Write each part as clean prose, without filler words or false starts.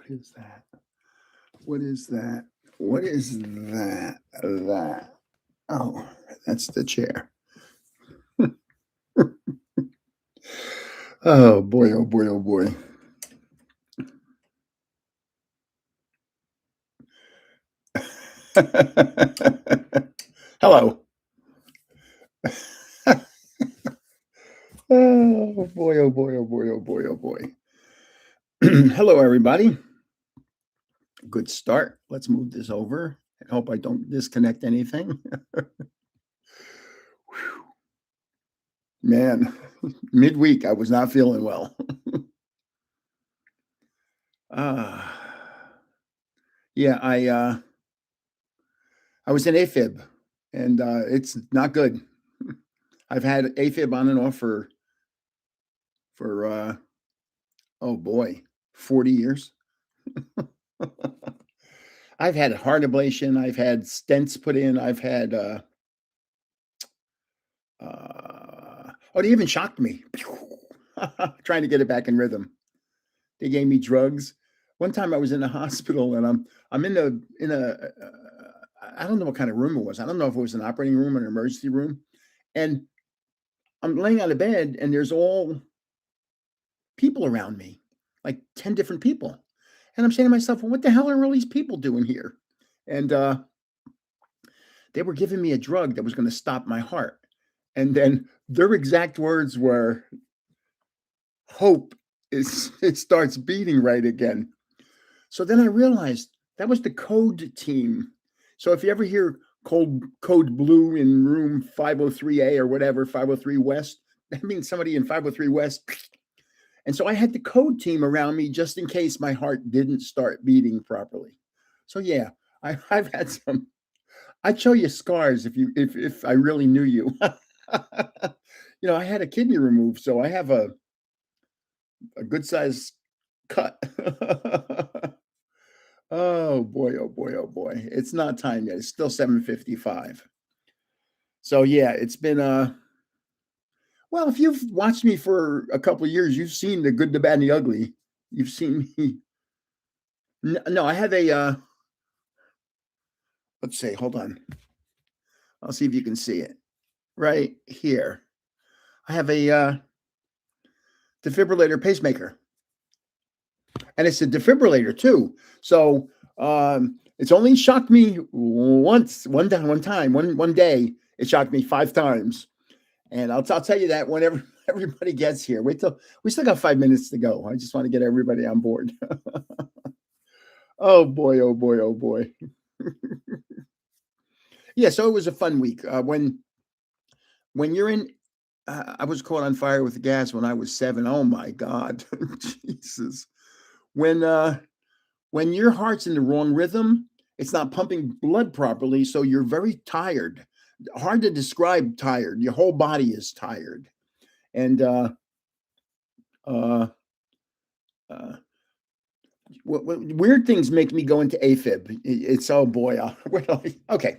What is that? What is that? What is that? That. Oh, that's the chair. Oh boy, oh boy, oh boy. Hello. Oh boy, oh boy, oh boy, oh boy, oh boy. Hello, everybody. Good start. Let's move this over. I hope I don't disconnect anything. Man, midweek, I was not feeling well. uh, yeah, I was in AFib, and it's not good. I've had AFib on and off for oh boy, 40 years. I've had heart ablation, I've had stents put in, I've had oh, they even shocked me. Trying to get it back in rhythm. They gave me drugs. One time I was in the hospital and I'm in a I don't know what kind of room it was. I don't know if it was an operating room or an emergency room. And I'm laying on a bed and there's all people around me, like 10 different people. And I'm saying to myself, well, what the hell are all these people doing here? And they were giving me a drug that was going to stop my heart. And then their exact words were, hope it starts beating right again. So then I realized that was the code team. So if you ever hear code blue in room 503A or whatever, 503 West, that means somebody in 503 West. And so I had the code team around me just in case my heart didn't start beating properly. So yeah, I've had some. I'd show you scars if I really knew you. I had a kidney removed, so I have a good size cut. Oh boy, oh boy, oh boy. It's not time yet. It's still 7:55. So yeah, it's been well, if you've watched me for a couple of years, you've seen the good, the bad, and the ugly. You've seen me. No, I have a let's see, hold on. I'll see if you can see it. Right here. I have a defibrillator pacemaker. And it's a defibrillator too. So it's only shocked me one time, one day. It shocked me 5 times. And I'll tell you that whenever everybody gets here. Wait till we still got 5 minutes to go. I just want to get everybody on board. Oh boy, oh boy, oh boy. Yeah, so it was a fun week. When you're in I was caught on fire with gas when I was 7. Oh my God. Jesus. When your heart's in the wrong rhythm, it's not pumping blood properly, so you're very tired. Hard to describe tired. Your whole body is tired. And weird things make me go into AFib. It's oh boy. Okay.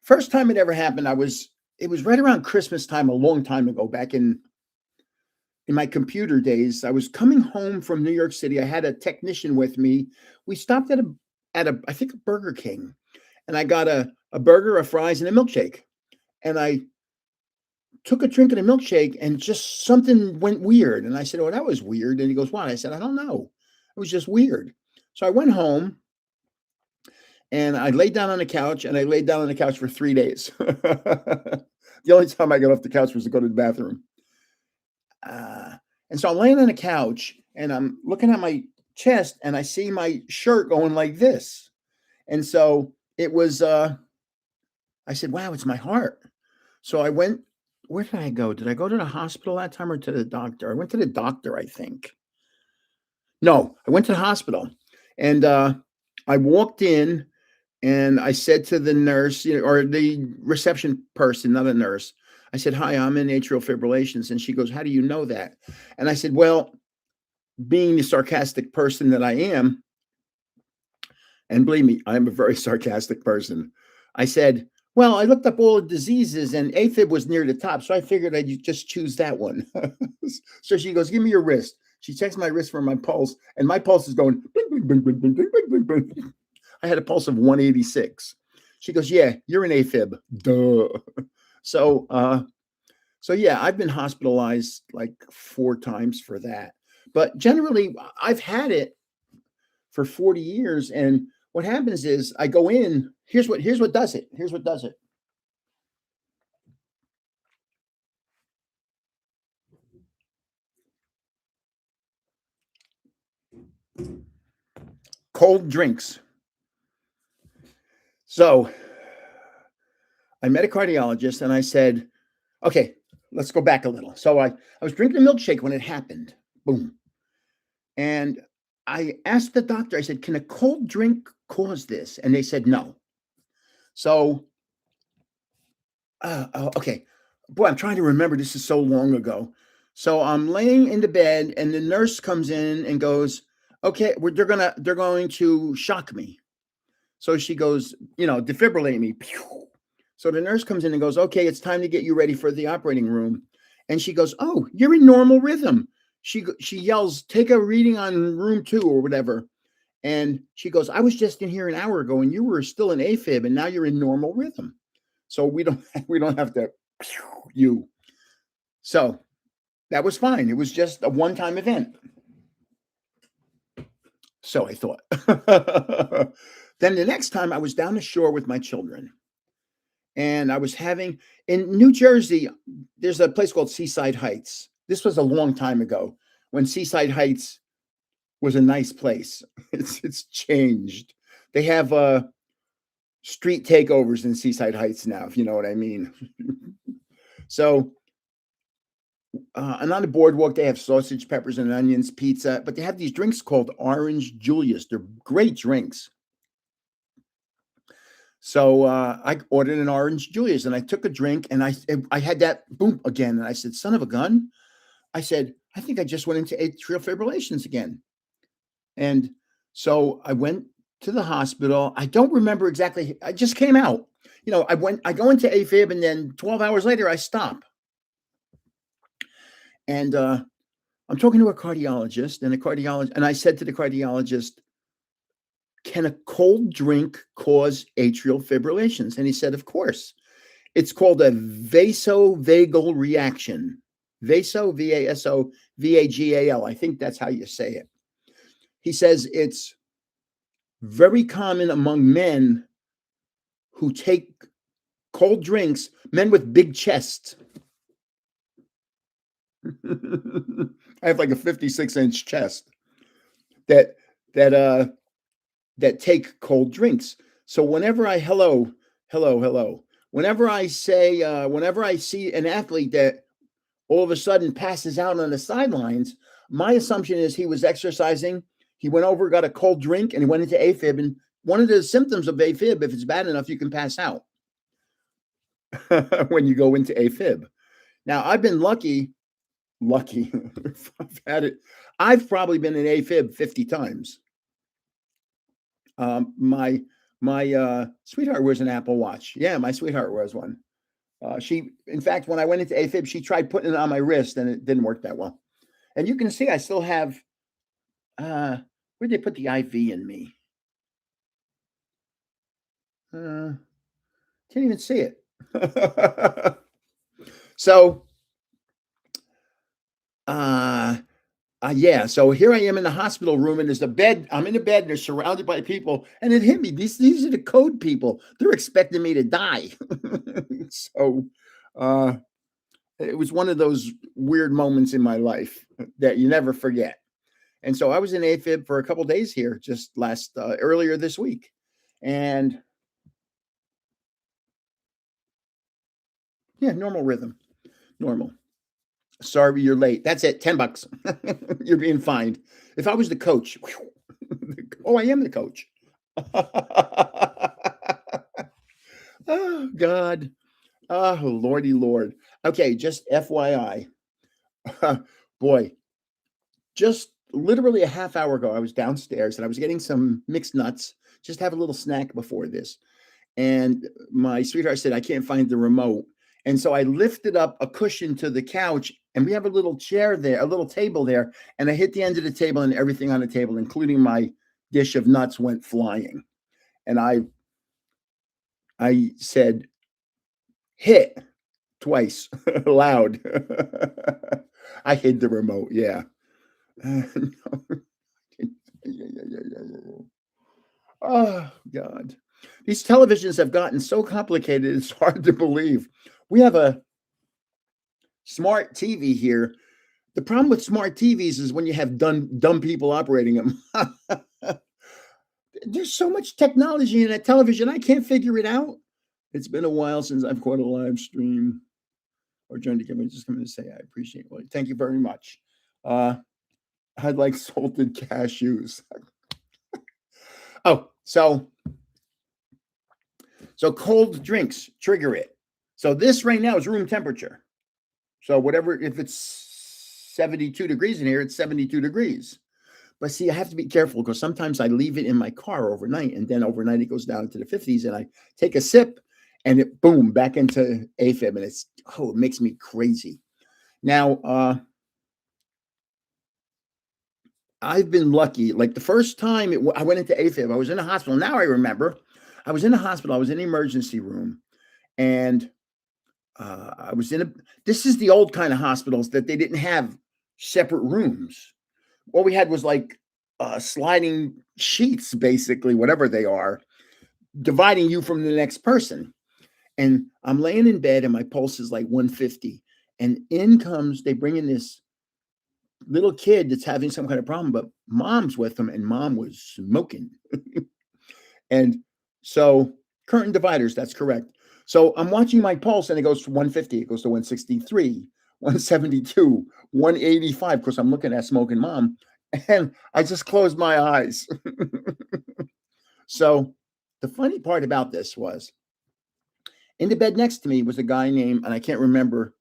First time it ever happened, it was right around Christmas time, a long time ago, back in my computer days. I was coming home from New York City. I had a technician with me. We stopped at a I think a Burger King, and I got a burger, a fries, and a milkshake. And I took a drink of the milkshake, and just something went weird. And I said, "Oh, that was weird." And he goes, "What?" I said, "I don't know. It was just weird." So I went home and I laid down on the couch, and I laid down on the couch for 3 days. The only time I got off the couch was to go to the bathroom. And so I'm laying on the couch and I'm looking at my chest and I see my shirt going like this. And so it was, I said, wow, it's my heart. So I went, where did I go? Did I go to the hospital that time or to the doctor? I went to the doctor, I think. No, I went to the hospital and I walked in and I said to the nurse, or the reception person, not a nurse, I said, hi, I'm in atrial fibrillations. And she goes, how do you know that? And I said, well, being the sarcastic person that I am, and believe me, I'm a very sarcastic person. I said, well, I looked up all the diseases and AFib was near the top. So I figured I'd just choose that one. So she goes, give me your wrist. She checks my wrist for my pulse, and my pulse is going bing, bing, bing, bing, bing, bing, bing, bing, bing. I had a pulse of 186. She goes, "Yeah, you're an AFib." Duh. So, so yeah, I've been hospitalized like 4 times for that. But generally, I've had it for 40 years. And what happens is I go in. Here's what does it. Here's what does it. Cold drinks. So I met a cardiologist and I said, okay, let's go back a little. So I was drinking a milkshake when it happened. Boom. And I asked the doctor, I said, can a cold drink cause this? And they said no. So, okay. Boy, I'm trying to remember. This is so long ago. So I'm laying in the bed and the nurse comes in and goes, okay, they're going to shock me. So she goes, defibrillate me. So the nurse comes in and goes, okay, it's time to get you ready for the operating room. And she goes, oh, you're in normal rhythm. She yells, take a reading on room 2 or whatever. And she goes, I was just in here an hour ago and you were still in AFib and now you're in normal rhythm. So we don't have to you. So that was fine. It was just a one-time event. So I thought. Then the next time I was down the shore with my children. And I was having in New Jersey, there's a place called Seaside Heights. This was a long time ago when Seaside Heights was a nice place. It's changed. They have street takeovers in Seaside Heights now, if you know what I mean. So, and on the boardwalk, they have sausage, peppers, and onions, pizza, but they have these drinks called Orange Julius. They're great drinks. So I ordered an Orange Julius and I took a drink and I had that boom again. And I said, son of a gun. I said, I think I just went into atrial fibrillations again. And so I went to the hospital. I don't remember exactly. I just came out. I go into AFib and then 12 hours later I stop. And I'm talking to a cardiologist and I said to the cardiologist, can a cold drink cause atrial fibrillations? And he said, of course. It's called a vasovagal reaction. Vaso, V-A-S-O, V-A-G-A-L. I think that's how you say it. He says it's very common among men who take cold drinks, men with big chests. I have like a 56-inch chest that take cold drinks. So whenever I hello, whenever I say, whenever I see an athlete that all of a sudden passes out on the sidelines, my assumption is he was exercising. He went over, got a cold drink, and he went into AFib. And one of the symptoms of AFib, if it's bad enough, you can pass out when you go into AFib. Now, I've been lucky. I've had it. I've probably been in AFib 50 times. My sweetheart wears an Apple Watch. Yeah, my sweetheart wears one. In fact, when I went into AFib, she tried putting it on my wrist and it didn't work that well. And you can see I still have, where'd they put the IV in me? Can't even see it. So, yeah. So here I am in the hospital room, and there's a bed. I'm in the bed, and they're surrounded by people, and it hit me. These are the code people. They're expecting me to die. So, it was one of those weird moments in my life that you never forget. And so I was in AFib for a couple of days here, just earlier this week, and yeah, normal rhythm, normal. Sorry, you're late. That's it. $10. You're being fined. If I was the coach, I am the coach. Oh, God. Oh, Lordy Lord. Okay, just FYI. Boy, just literally a half hour ago, I was downstairs and I was getting some mixed nuts, just have a little snack before this. And my sweetheart said, I can't find the remote. And so I lifted up a cushion to the couch and we have a little chair there, a little table there, and I hit the end of the table, and everything on the table, including my dish of nuts, went flying. And I said, hit twice loud. I hid the remote. Yeah. Oh, God. These televisions have gotten so complicated, it's hard to believe. We have a smart TV here. The problem with smart TVs is when you have dumb people operating them. There's so much technology in that television, I can't figure it out. It's been a while since I've caught a live stream or joined the game. Just coming to say I appreciate it. Thank you very much. I'd like salted cashews. Oh, so cold drinks trigger it. So this right now is room temperature. So whatever, if it's 72 degrees in here, it's 72 degrees. But see, I have to be careful because sometimes I leave it in my car overnight, and then overnight it goes down to the 50s, and I take a sip and it boom back into AFib, and it makes me crazy. Now, I've been lucky. Like the first time I went into AFib, I was in a hospital. Now I remember, I was in a hospital. I was in the emergency room, and I was this is the old kind of hospitals that they didn't have separate rooms. What we had was like sliding sheets, basically, whatever they are, dividing you from the next person. And I'm laying in bed and my pulse is like 150. And they bring in this little kid that's having some kind of problem, but mom's with him, and mom was smoking. And so current dividers, that's correct. So I'm watching my pulse and it goes to 150, it goes to 163, 172, 185, because I'm looking at smoking mom. And I just closed my eyes. So the funny part about this was in the bed next to me was a guy named, and I can't remember,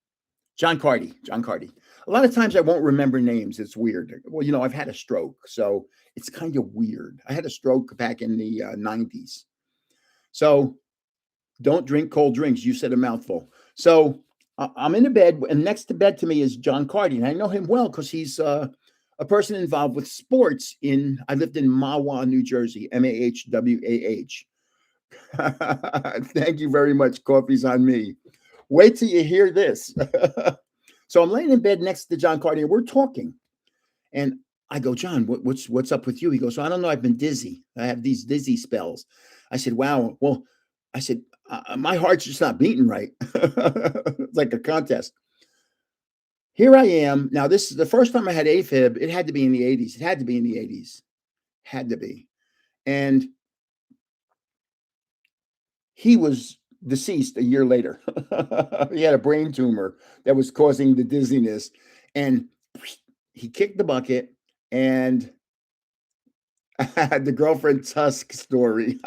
John Carty. A lot of times I won't remember names. It's weird. Well, I've had a stroke, so it's kind of weird. I had a stroke back in the 90s. So don't drink cold drinks. You said a mouthful. So I'm in the bed, and next to bed to me is John Carty, and I know him well because he's a person involved with sports I lived in Mahwah, New Jersey, Mahwah. Thank you very much. Coffee's on me. Wait till you hear this. So I'm laying in bed next to John Carty, and we're talking. And I go, John, what's up with you? He goes, I don't know. I've been dizzy. I have these dizzy spells. I said, wow. Well, I said, my heart's just not beating right. It's like a contest. Here I am. Now, this is the first time I had AFib. It had to be in the 80s. It had to be in the 80s. Had to be. And he was deceased a year later. He had a brain tumor that was causing the dizziness. And he kicked the bucket, and the girlfriend Tusk story.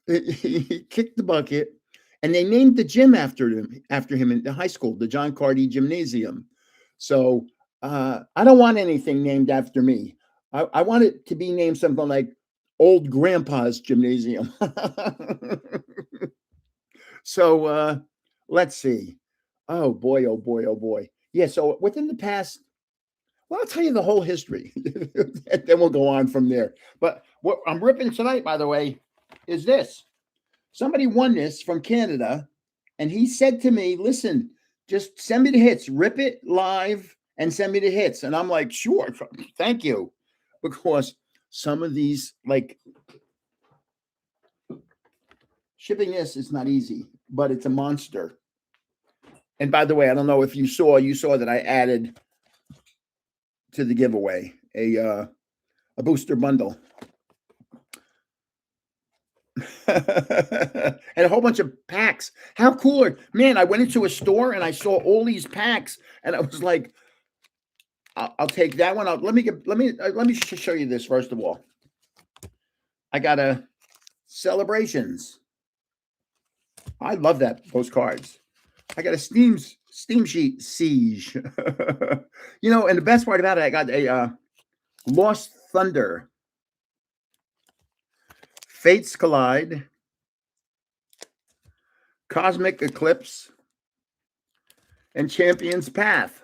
He kicked the bucket, and they named the gym after him in the high school, the John Carty Gymnasium. So I don't want anything named after me. I want it to be named something like Old Grandpa's Gymnasium. So let's see. Oh boy, oh boy, oh boy. Yeah, so within the past, well, I'll tell you the whole history. And then we'll go on from there. But what I'm ripping tonight, by the way, is this. Somebody won this from Canada, and he said to me, listen, just send me the hits, rip it live and send me the hits. And I'm like, sure, thank you. Because some of these, like, shipping this is not easy, but it's a monster. And by the way, I don't know if you saw that I added to the giveaway a booster bundle. And a whole bunch of packs. How cool man, I went into a store and I saw all these packs, and I was like, I'll take that one. Let me show you this first of all. I got a Celebrations. I love those cards. I got a Steam Sheet Siege. And the best part about it, I got a Lost Thunder, Fates Collide, Cosmic Eclipse, and Champion's Path.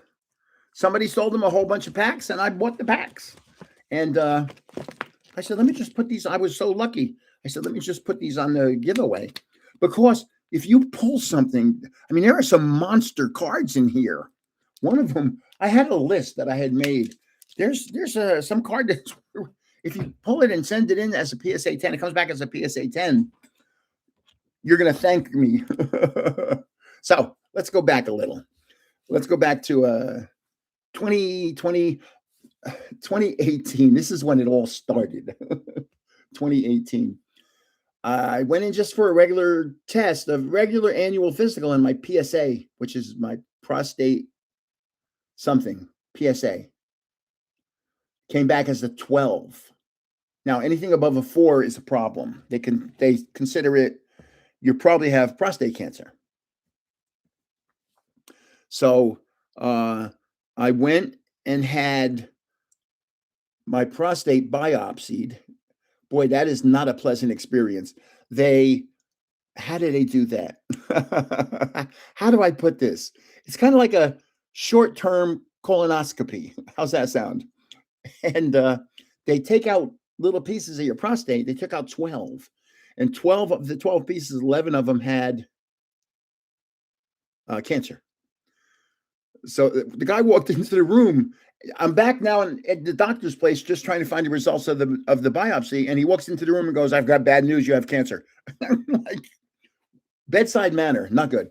Somebody sold them a whole bunch of packs, and I bought the packs. And I said, let me just put these. I was so lucky. I said, let me just put these on the giveaway. Because if you pull something, I mean, there are some monster cards in here. One of them, I had a list that I had made. There's some card that's, if you pull it and send it in as a PSA 10, it comes back as a PSA 10. You're going to thank me. So let's go back a little. Let's go back to 2018. This is when it all started. 2018. I went in just for a regular test, a regular annual physical, and my PSA, which is my prostate something, PSA, came back as a 12. Now, anything above a 4 is a problem. They consider it, you probably have prostate cancer. So I went and had my prostate biopsied. Boy, that is not a pleasant experience. How did they do that? How do I put this? It's kind of like a short-term colonoscopy. How's that sound? And they take out little pieces of your prostate. They took out 12. And 12 of the 12 pieces, 11 of them had cancer. So the guy walked into the room. I'm back now at the doctor's place, just trying to find the results of the biopsy. And he walks into the room and goes, "I've got bad news. You have cancer." I'm like, bedside manner, not good.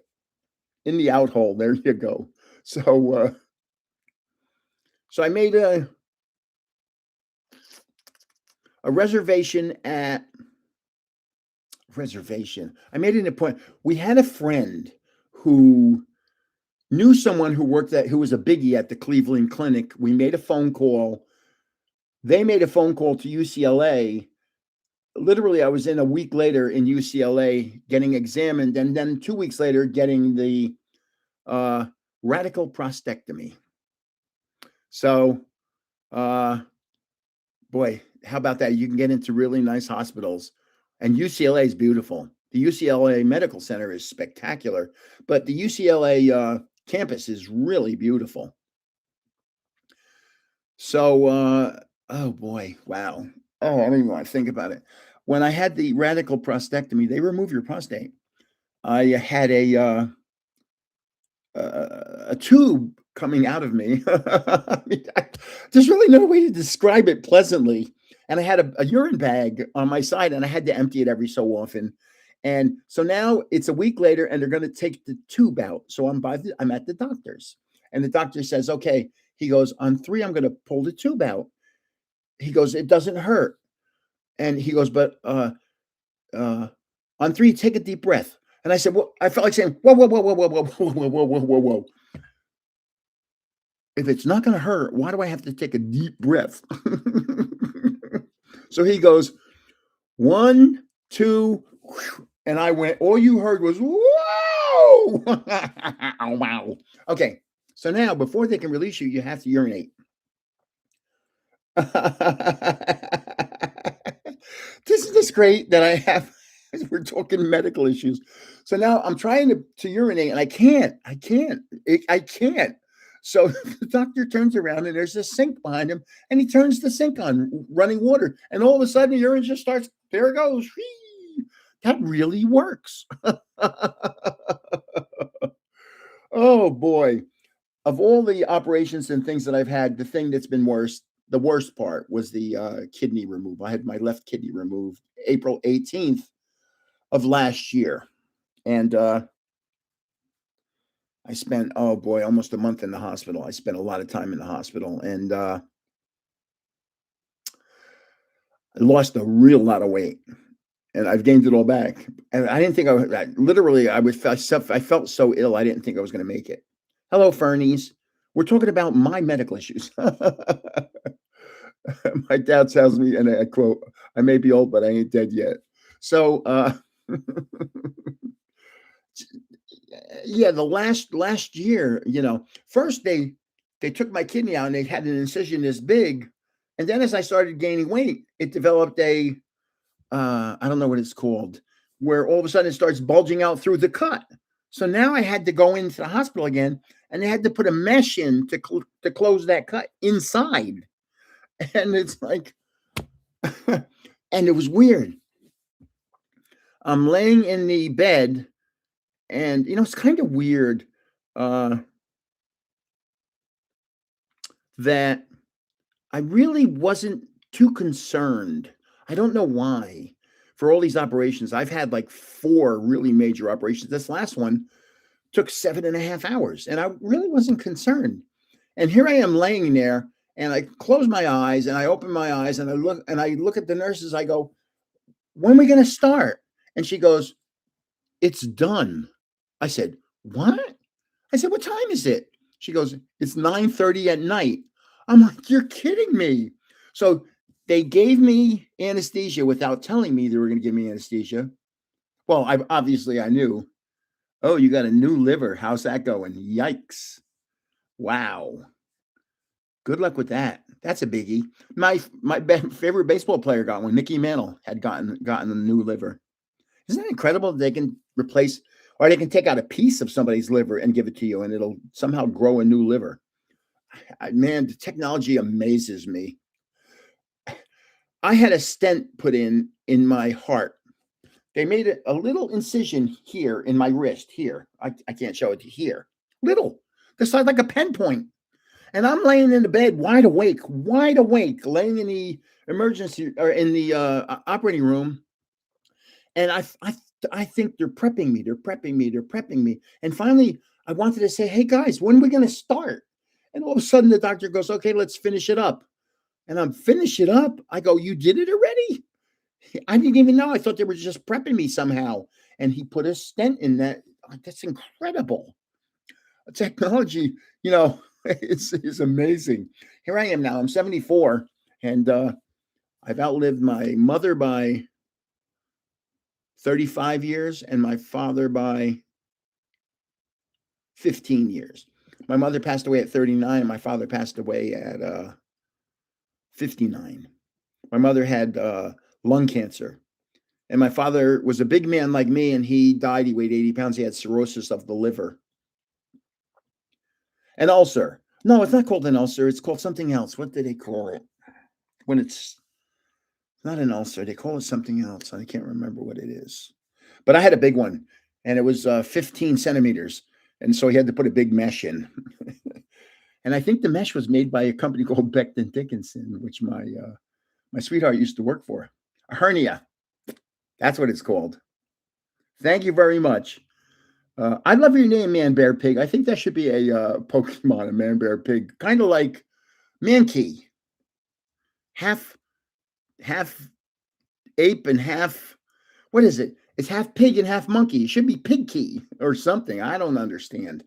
In the out hole, there you go. So I made a reservation at reservation. I made an appointment. We had a friend who knew someone who was a biggie at the Cleveland Clinic. We made a phone call. They made a phone call to UCLA. Literally, I was in a week later in UCLA getting examined, and then 2 weeks later getting the radical prostatectomy. So, boy, how about that? You can get into really nice hospitals, and UCLA is beautiful. The UCLA Medical Center is spectacular, but the UCLA campus is really beautiful. So, oh boy, wow. Oh, I don't even want to think about it. When I had the radical prostatectomy, they remove your prostate. I had a tube coming out of me. I mean, there's really no way to describe it pleasantly. And I had a urine bag on my side, and I had to empty it every so often. And so now it's a week later, and they're going to take the tube out. So I'm at the doctor's, and the doctor says, "Okay." He goes, "On 3, I'm going to pull the tube out." He goes, "It doesn't hurt." And he goes, "But on 3, take a deep breath." And I said, "Well," I felt like saying, "Whoa, whoa, whoa, whoa, whoa, whoa, whoa, whoa, whoa, whoa, whoa, whoa. If it's not going to hurt, why do I have to take a deep breath?" So he goes, 1, 2, and I went, all you heard was, "Whoa!" Oh, wow. Okay. So now, before they can release you, you have to urinate. Isn't this great that I have, we're talking medical issues. So now I'm trying to urinate, and I can't. I can't. So the doctor turns around, and there's a sink behind him, and he turns the sink on, running water. And all of a sudden, the urine just starts, there it goes. Whee! That really works. Oh, boy. Of all the operations and things that I've had, the thing that's been worse, the worst part was the kidney removal. I had my left kidney removed April 18th of last year. And I spent, oh boy, almost a month in the hospital. I spent a lot of time in the hospital, and I lost a real lot of weight, and I've gained it all back. And I didn't think I felt so ill. I didn't think I was going to make it. Hello, Fernies. We're talking about my medical issues. My dad tells me, and I quote, "I may be old, but I ain't dead yet." So, yeah, the last year, first they took my kidney out, and they had an incision this big, and then as I started gaining weight, it developed a I don't know what it's called, where all of a sudden it starts bulging out through the cut. So now I had to go into the hospital again, and they had to put a mesh in to close that cut inside. And it's like, and it was weird. I'm laying in the bed, and it's kind of weird uh, that I really wasn't too concerned. I don't know why. For all these operations, I've had like four really major operations. This last one took 7.5 hours, and I really wasn't concerned. And here I am laying there, and I close my eyes, and I open my eyes, and I look at the nurses. I go, "When are we going to start?" And she goes, "It's done." I said, "What?" I said, "What time is it?" She goes, "It's 9:30 at night." I'm like, "You're kidding me." So they gave me anesthesia without telling me they were going to give me anesthesia. Well, I knew. Oh, you got a new liver. How's that going? Yikes. Wow. Good luck with that. That's a biggie. My favorite baseball player got one. Mickey Mantle had gotten a new liver. Isn't it incredible that they can replace, or they can take out a piece of somebody's liver and give it to you, and it'll somehow grow a new liver? Man, the technology amazes me. I had a stent put in my heart. They made a little incision here in my wrist. Here, I can't show it to here. Little, the size like a pen point. And I'm laying in the bed, wide awake, laying in the emergency or in the operating room, and I think they're prepping me. They're prepping me. They're prepping me. And finally, I wanted to say, "Hey guys, when are we going to start?" And all of a sudden, the doctor goes, "Okay, let's finish it up." And I'm finish it up. I go, "You did it already?" I didn't even know. I thought they were just prepping me somehow. And he put a stent in that. Like, that's incredible. Technology, is amazing. Here I am now. I'm 74, and I've outlived my mother by 35 years and my father by 15 years. My mother passed away at 39. My father passed away at 59. My mother had lung cancer. And my father was a big man like me, and he died. He weighed 80 pounds. He had cirrhosis of the liver. An ulcer. No, it's not called an ulcer. It's called something else. What do they call it? When it's not an ulcer, they call it something else. I can't remember what it is. But I had a big one, and it was 15 centimeters. And so he had to put a big mesh in. And I think the mesh was made by a company called Becton Dickinson, which my sweetheart used to work for. A hernia. That's what it's called. Thank you very much. I love your name, Man Bear Pig. I think that should be a Pokemon, a Man Bear Pig, kind of like Mankey, half ape and half. What is it? It's half pig and half monkey. It should be Pig Key or something. I don't understand.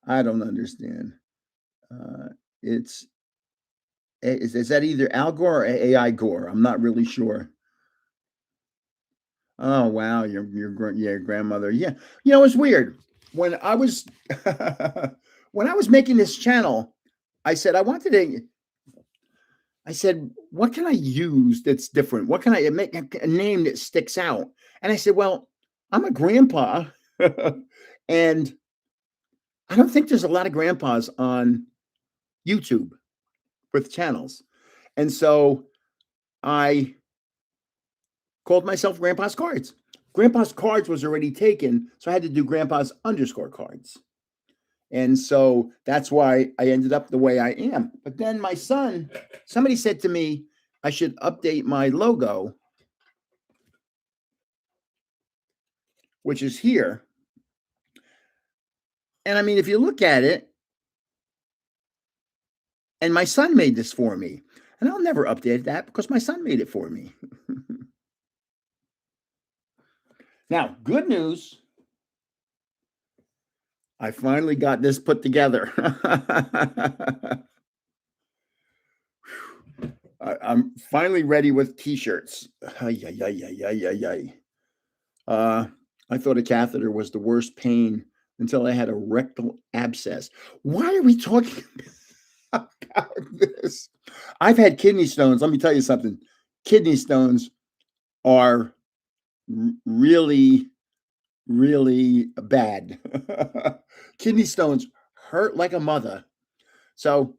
I don't understand. Uh, it's is that either Al Gore or AI Gore? I'm not really sure. Oh wow, your grandmother. Yeah, it's weird. When I was when I was making this channel, I said I wanted to. I said, what can I use that's different? What can I make a name that sticks out? And I said, well, I'm a grandpa, and I don't think there's a lot of grandpas on YouTube with channels, and so I called myself Grandpa's Cards. Grandpa's Cards was already taken, so I had to do Grandpa's underscore cards. And so that's why I ended up the way I am. But then my son, somebody said to me, I should update my logo, which is here. And I mean, if you look at it, and my son made this for me, and I'll never update that because my son made it for me. Now, good news. I finally got this put together. I'm finally ready with t-shirts. I thought a catheter was the worst pain until I had a rectal abscess. Why are we talking about this? I've had kidney stones. Let me tell you something. Kidney stones are really really bad. Kidney stones hurt like a mother. So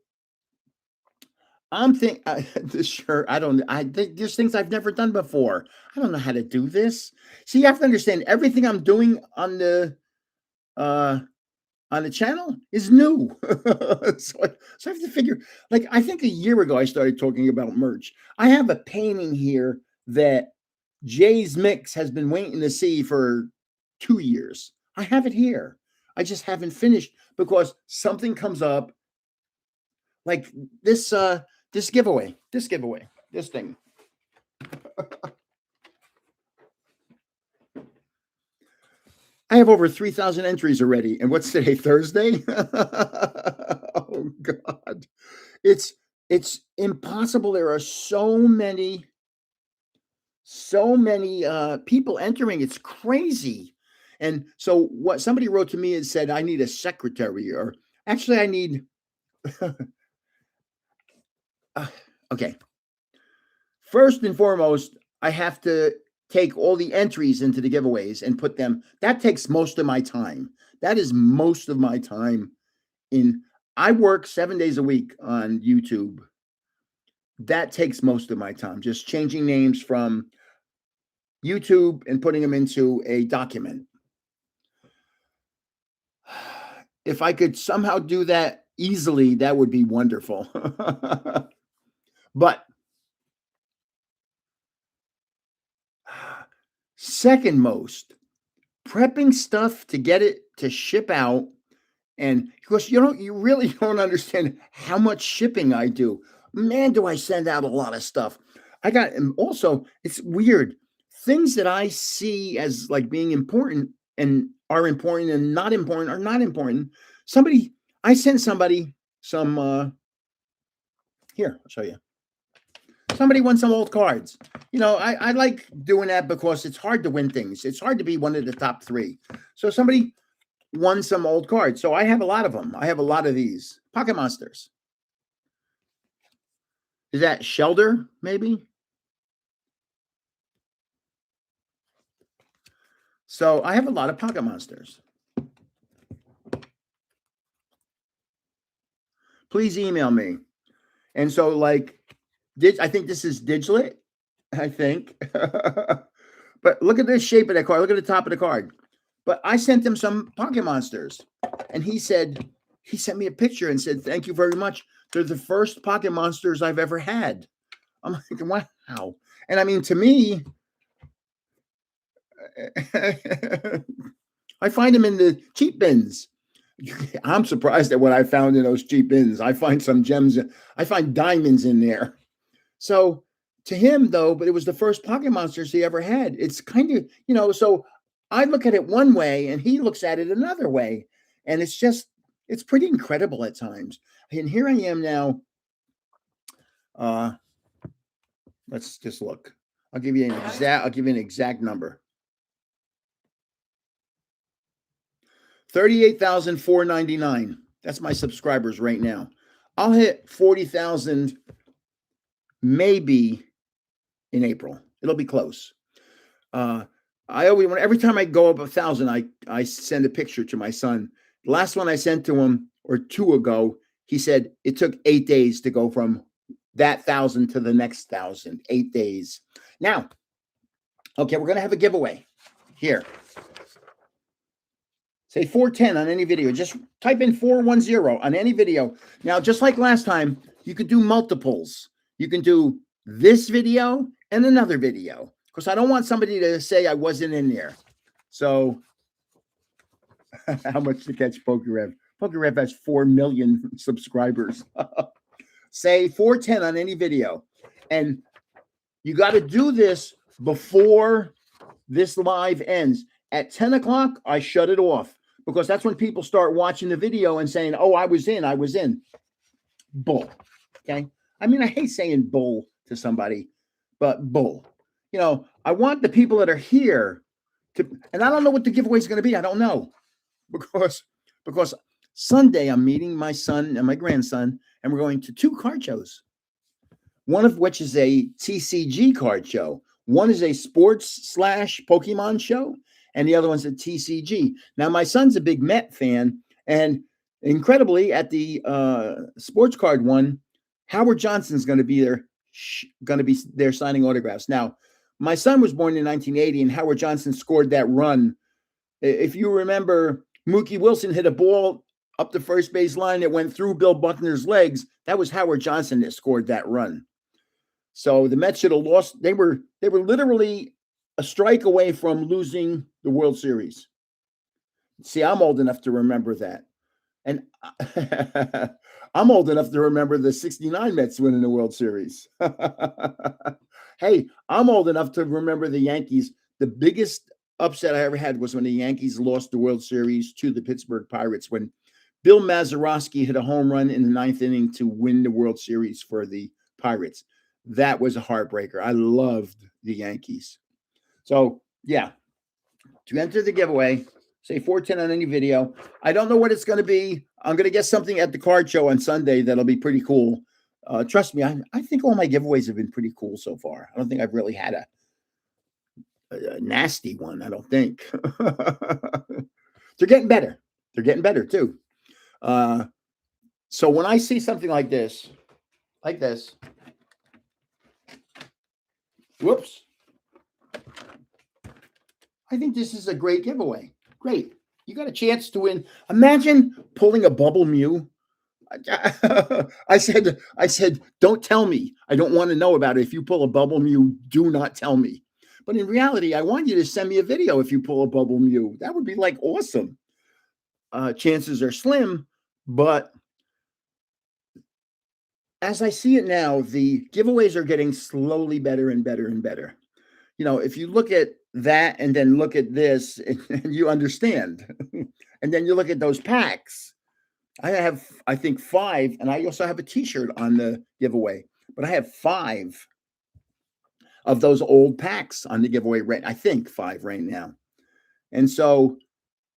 I'm think this shirt. I don't. There's things I've never done before. I don't know how to do this. See, you have to understand everything I'm doing uh on the channel is new. So I have to figure. Like I think a year ago I started talking about merch. I have a painting here that Jay's Mix has been waiting to see for 2 years. I have it here. I just haven't finished because something comes up like this giveaway, this thing. I have over 3,000 entries already. And what's today? Thursday? Oh God. It's impossible. There are so many people entering. It's crazy. And so what somebody wrote to me and said, I need a secretary, or actually I need okay. First and foremost, I have to take all the entries into the giveaways and put them. That takes most of my time. That is most of my time in I work 7 days a week on YouTube. That takes most of my time, just changing names from YouTube and putting them into a document. If I could somehow do that easily, that would be wonderful. But second most, prepping stuff to get it to ship out. And because you really don't understand how much shipping I do. Man, do I send out a lot of stuff. And also it's weird. Things that I see as like being important and are important and not important are not important. I sent somebody some here, I'll show you. Somebody won some old cards. I like doing that because it's hard to win things. It's hard to be one of the top 3. So somebody won some old cards. So I have a lot of them. I have a lot of these. Pocket Monsters. Is that Shelder, maybe? So I have a lot of Pocket Monsters. Please email me. And so like, I think this is Diglett, I think. But look at the shape of that card. Look at the top of the card. But I sent him some Pocket Monsters. And he sent me a picture and said, thank you very much. They're the first Pocket Monsters I've ever had. I'm like, wow. And I mean, to me, I find them in the cheap bins. I'm surprised at what I found in those cheap bins. I find some gems. I find diamonds in there. So to him, though, but it was the first Pocket Monsters he ever had. It's kind of, so I look at it one way and he looks at it another way. And it's pretty incredible at times. And here I am now. Let's just look. I'll give you an exact number. 38,499. That's my subscribers right now. I'll hit 40,000 maybe in April. It'll be close. Every time I go up 1,000, I send a picture to my son. The last one I sent to him, or 2 ago, he said it took 8 days to go from that 1,000 to the next 1,000. 8 days. Now, okay, we're gonna have a giveaway here. Say 410 on any video. Just type in 410 on any video. Now, just like last time, you could do multiples. You can do this video and another video, because I don't want somebody to say I wasn't in there. So how much to catch PokeRev? PokeRev has 4 million subscribers. Say 410 on any video. And you got to do this before this live ends. At 10 o'clock, I shut it off, because that's when people start watching the video and saying, oh, I was in. Bull. Okay. I mean, I hate saying bull to somebody, but bull. I want the people that are here to, and I don't know what the giveaway is going to be. I don't know, because Sunday I'm meeting my son and my grandson, and we're going to 2 card shows. One of which is a TCG card show. One is a sports / Pokemon show, and the other one's at TCG. Now, my son's a big Met fan, and incredibly, at the sports card one, Howard Johnson's going to be there signing autographs. Now, my son was born in 1980, and Howard Johnson scored that run. If you remember, Mookie Wilson hit a ball up the first base line that went through Bill Buckner's legs. That was Howard Johnson that scored that run. So the Mets should have lost. They were literally a strike away from losing the World Series. See, I'm old enough to remember that. And I'm old enough to remember the 69 Mets winning the World Series. Hey, I'm old enough to remember the Yankees. The biggest upset I ever had was when the Yankees lost the World Series to the Pittsburgh Pirates, when Bill Mazeroski hit a home run in the ninth inning to win the World Series for the Pirates. That was a heartbreaker. I loved the Yankees. So, yeah, to enter the giveaway, say 410 on any video. I don't know what it's going to be. I'm going to get something at the card show on Sunday that'll be pretty cool. Trust me, I think all my giveaways have been pretty cool so far. I don't think I've really had a nasty one, I don't think. They're getting better. They're getting better, too. So when I see something like this, whoops, I think this is a great giveaway. Great. You got a chance to win. Imagine pulling a Bubble Mew. I said, don't tell me. I don't want to know about it. If you pull a Bubble Mew, do not tell me. But in reality, I want you to send me a video if you pull a Bubble Mew. That would be like awesome. Chances are slim, but as I see it now, the giveaways are getting slowly better and better and better. You know, if you look at that and then look at this, and you understand. And then you look at those packs. I have, I think, 5, and I also have a T-shirt on the giveaway. But I have 5 of those old packs on the giveaway. Right, I think 5 right now. And so,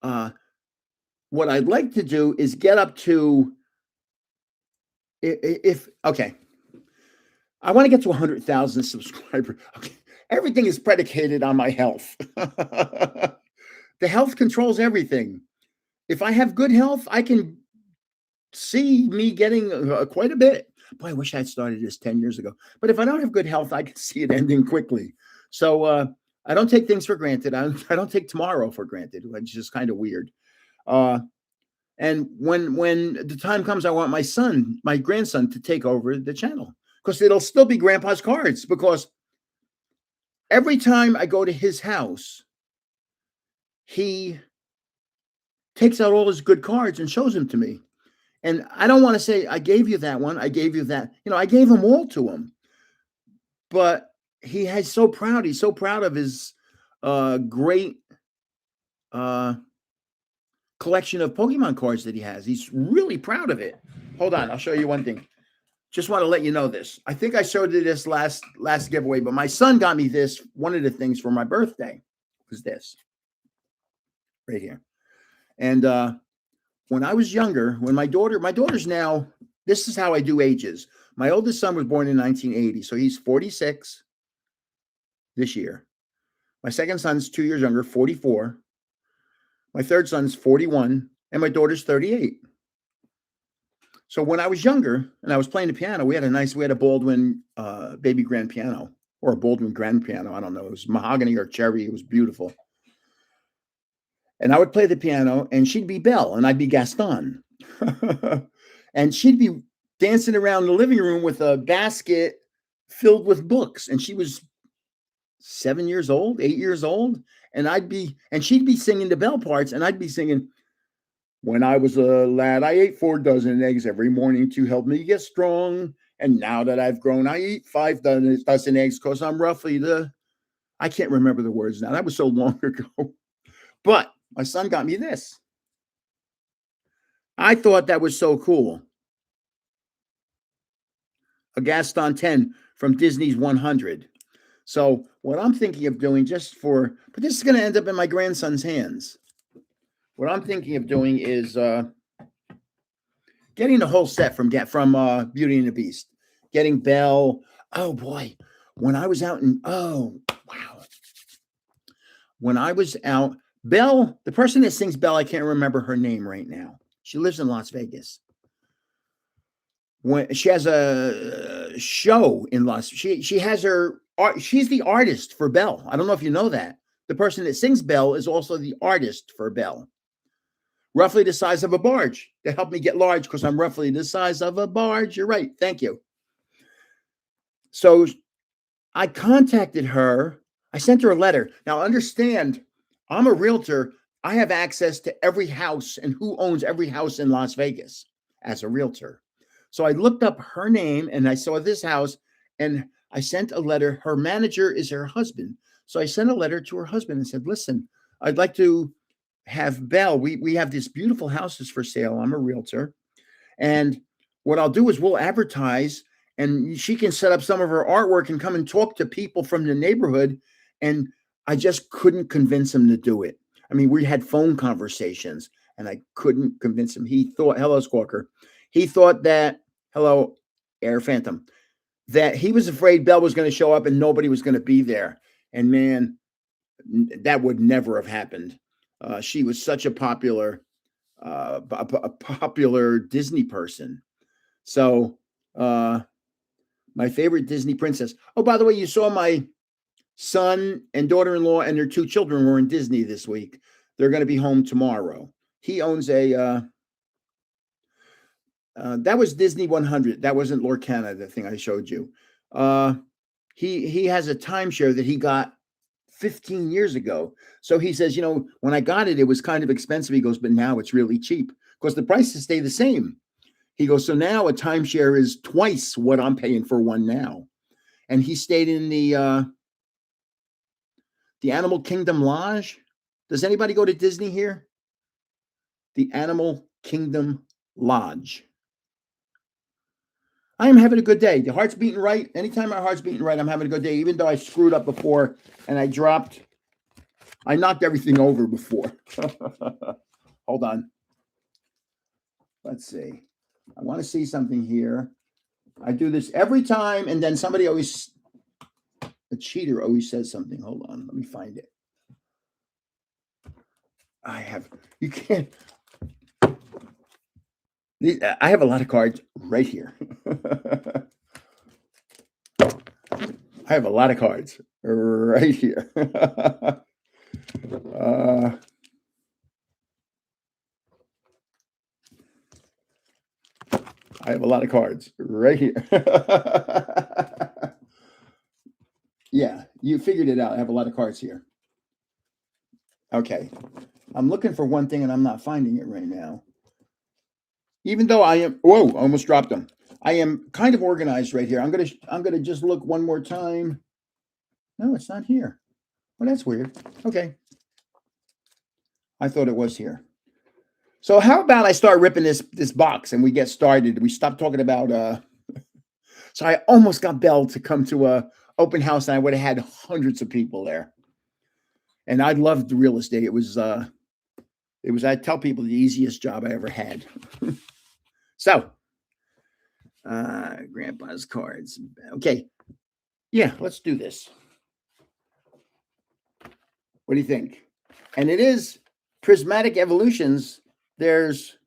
what I'd like to do is get up to, okay, I want to get to 100,000 subscribers. Okay. Everything is predicated on my health. The health controls everything. If I have good health, I can see me getting quite a bit. Boy, I wish I had started this 10 years ago. But if I don't have good health, I can see it ending quickly. So I don't take things for granted. I don't take tomorrow for granted, which is kind of weird. And when the time comes, I want my grandson to take over the channel, because it'll still be Grandpa's Cards, because every time I go to his house, he takes out all his good cards and shows them to me. And I don't want to say, I gave you that one, I gave you that. You know, I gave them all to him. But he's so proud. He's so proud of his great collection of Pokemon cards that he has. He's really proud of it. Hold on, I'll show you one thing. Just want to let you know this. I think I showed you this last giveaway, but my son got me this. One of the things for my birthday was this right here. And when I was younger, when my daughter's now, this is how I do ages. My oldest son was born in 1980, so he's 46 this year. My second son's 2 years younger, 44. My third son's 41, and my daughter's 38. So when I was younger and I was playing the piano, we had a Baldwin baby grand piano, or a Baldwin grand piano. I don't know. It was mahogany or cherry. It was beautiful. And I would play the piano, and she'd be Belle, and I'd be Gaston. And she'd be dancing around the living room with a basket filled with books. And she was 7 years old, 8 years old. And she'd be singing the Belle parts, and I'd be singing, "When I was a lad, I ate 4 dozen eggs every morning to help me get strong. And now that I've grown, I eat 5 dozen eggs because I'm roughly I can't remember the words now. That was so long ago. But my son got me this. I thought that was so cool. A Gaston 10 from Disney's 100. So what I'm thinking of doing, but this is going to end up in my grandson's hands. What I'm thinking of doing is getting the whole set from Beauty and the Beast. Getting Belle. Oh, boy. When I was out when I was out Belle, the person that sings Belle, I can't remember her name right now. She lives in Las Vegas. When she has a show in she has her art. She's the artist for Belle. I don't know if you know that. The person that sings Belle is also the artist for Belle. Roughly the size of a barge. They helped me get large because I'm roughly the size of a barge. You're right. Thank you. So I contacted her. I sent her a letter. Now, understand, I'm a realtor. I have access to every house and who owns every house in Las Vegas as a realtor. So I looked up her name and I saw this house and I sent a letter. Her manager is her husband. So I sent a letter to her husband and said, listen, I'd like to have Belle. We have these beautiful houses for sale. I'm a realtor. And what I'll do is we'll advertise and she can set up some of her artwork and come and talk to people from the neighborhood. And I just couldn't convince him to do it. I mean, we had phone conversations and I couldn't convince him. He thought, hello, Squawker. He thought that, hello, Air Phantom, that he was afraid Belle was going to show up and nobody was going to be there. And man, that would never have happened. She was such a popular Disney person. So my favorite Disney princess. Oh, by the way, you saw my son and daughter-in-law and their 2 children were in Disney this week. They're going to be home tomorrow. He owns a that was Disney 100. That wasn't Lorcana, the thing I showed you. He has a timeshare that he got 15 years ago. So he says, when I got it, it was kind of expensive. He goes, but now it's really cheap because the prices stay the same. He goes, so now a timeshare is twice what I'm paying for one now. And he stayed in the Animal Kingdom Lodge. Does anybody go to Disney here? The Animal Kingdom Lodge. I am having a good day. The heart's beating right. Anytime my heart's beating right, I'm having a good day, even though I screwed up before and I knocked everything over before. Hold on. Let's see. I want to see something here. I do this every time, and then a cheater always says something. Hold on. Let me find it. I have a lot of cards right here. I have a lot of cards right here. I have a lot of cards right here. Yeah, you figured it out. I have a lot of cards here. Okay. I'm looking for one thing and I'm not finding it right now. Even though I am, whoa, I almost dropped them. I am kind of organized right here. I'm gonna just look one more time. No, it's not here. Well, that's weird. Okay. I thought it was here. So how about I start ripping this box and we get started? We stop talking about so I almost got Belle to come to a open house and I would have had hundreds of people there. And I loved the real estate. It was I tell people the easiest job I ever had. So grandpa's cards. Okay. Yeah, let's do this. What do you think? And it is Prismatic Evolutions. There's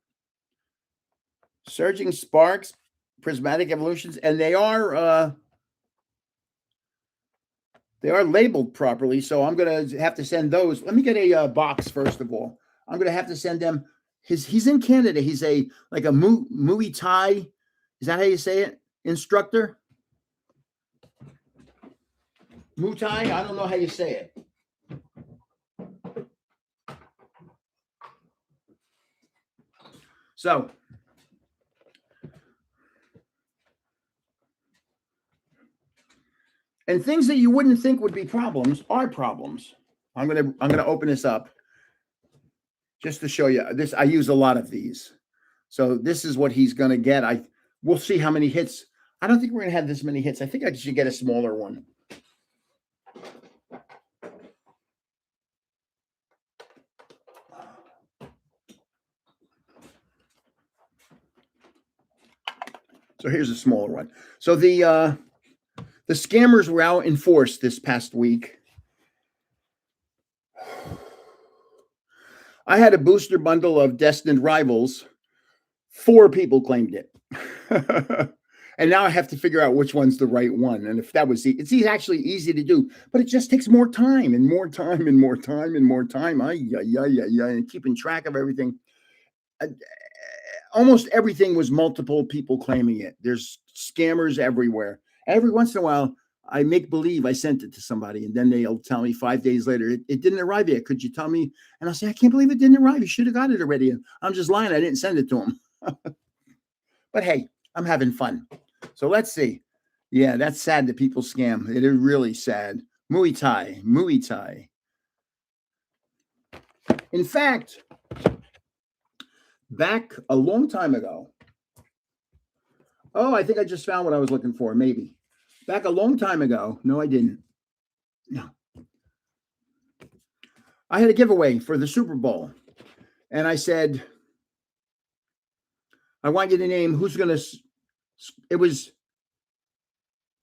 Surging Sparks, Prismatic Evolutions, and they are labeled properly. So I'm gonna have to send those. Let me get a box first of all. I'm gonna have to send them. He's in Canada. He's like a Muay Thai. Is that how you say it? Instructor. Muay Thai. I don't know how you say it. So, and things that you wouldn't think would be problems are problems. I'm gonna open this up just to show you this. I use a lot of these, so this is what he's gonna get. We'll see how many hits. I don't think we're gonna have this many hits. I think I should get a smaller one. So here's a smaller one. So the scammers were out in force this past week. I had a booster bundle of Destined Rivals. 4 people claimed it. And now I have to figure out which one's the right one. And if that was it's actually easy to do, but it just takes more time and more time and more time and more time. And keeping track of everything. Almost everything was multiple people claiming it. There's scammers everywhere. Every once in a while, I make believe I sent it to somebody, and then they'll tell me 5 days later, it didn't arrive yet. Could you tell me? And I'll say, I can't believe it didn't arrive. You should have got it already. And I'm just lying. I didn't send it to him. But hey, I'm having fun. So let's see. Yeah, that's sad that people scam. It is really sad. Muay Thai. Muay Thai. In fact, back a long time ago. Oh, I think I just found what I was looking for. Maybe. Back a long time ago. No, I didn't. No. I had a giveaway for the Super Bowl. And I said, I want you to name who's going to. It was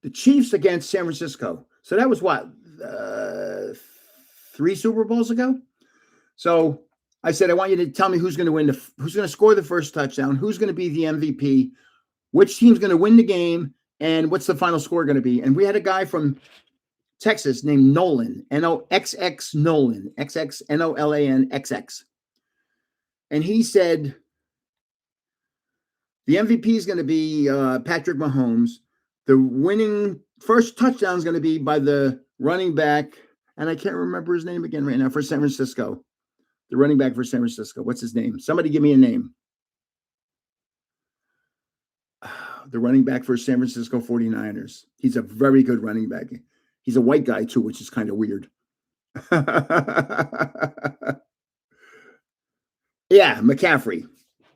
the Chiefs against San Francisco. So that was what? 3 Super Bowls ago? So I said, I want you to tell me who's going to win, who's going to score the first touchdown, who's going to be the MVP, which team's going to win the game, and what's the final score going to be. And we had a guy from Texas named Nolan, N-O-X-X Nolan, X-X, N-O-L-A-N, X-X. And he said the MVP is going to be Patrick Mahomes. The winning first touchdown is going to be by the running back, and I can't remember his name again right now, for San Francisco. The running back for San Francisco. What's his name? Somebody give me a name. The running back for San Francisco 49ers. He's a very good running back. He's a white guy too, which is kind of weird. Yeah, McCaffrey.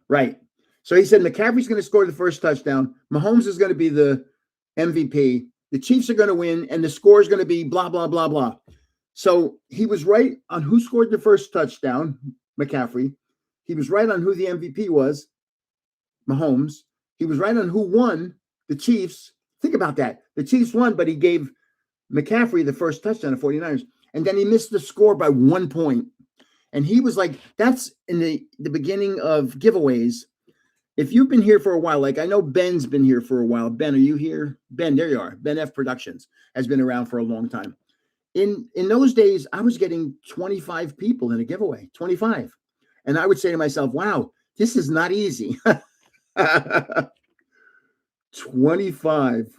Right. So he said McCaffrey's going to score the first touchdown. Mahomes is going to be the MVP. The Chiefs are going to win, and the score is going to be blah, blah, blah, blah. So he was right on who scored the first touchdown, McCaffrey. He was right on who the MVP was, Mahomes. He was right on who won, the Chiefs. Think about that. The Chiefs won, but he gave McCaffrey the first touchdown of 49ers. And then he missed the score by 1 point. And he was like, that's in the beginning of giveaways. If you've been here for a while, like I know Ben's been here for a while. Ben, are you here? Ben, there you are. Ben F Productions has been around for a long time. In those days, I was getting 25 people in a giveaway, 25. And I would say to myself, wow, this is not easy. 25.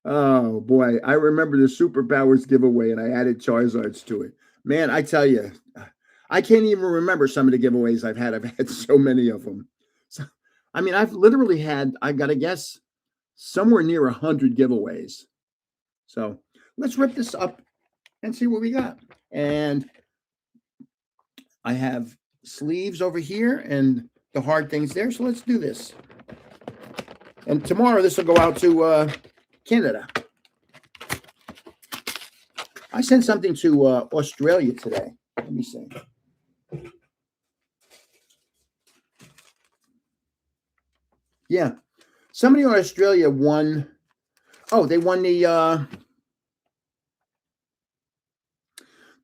Oh, boy. I remember the Superpowers giveaway, and I added Charizards to it. Man, I tell you, I can't even remember some of the giveaways I've had. I've had so many of them. So, I mean, I've got to guess, somewhere near 100 giveaways. So let's rip this up and see what we got. And I have sleeves over here and the hard things there. So let's do this. And tomorrow this will go out to Canada. I sent something to Australia today. Let me see. Yeah. Somebody in Australia won. Oh, they won the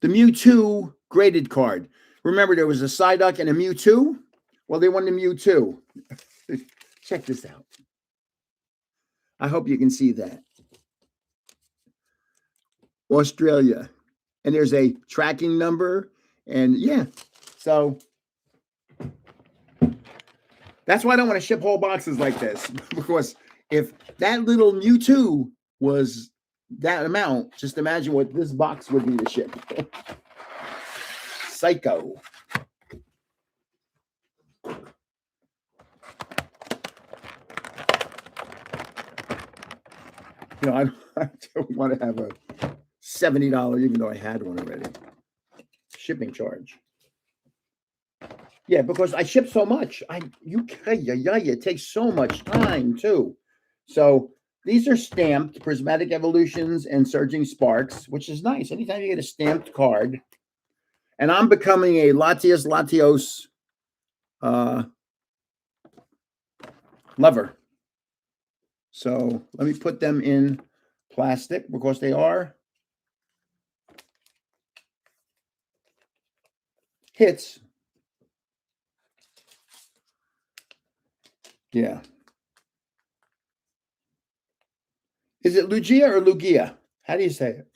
Mewtwo graded card. Remember, there was a Psyduck and a Mewtwo? Well, they won the Mewtwo. Check this out. I hope you can see that. Australia. And there's a tracking number. And yeah, so that's why I don't want to ship whole boxes like this. Because if that little Mewtwo was that amount, just imagine what this box would be to ship. Psycho. You know, I don't want to have a $70, even though I had one already, shipping charge. Yeah, because I ship so much. It takes so much time too. So these are stamped Prismatic Evolutions and Surging Sparks, which is nice. Anytime you get a stamped card. And I'm becoming a Latios lover. So let me put them in plastic because they are hits. Yeah. Is it Lugia or Lugia? How do you say it?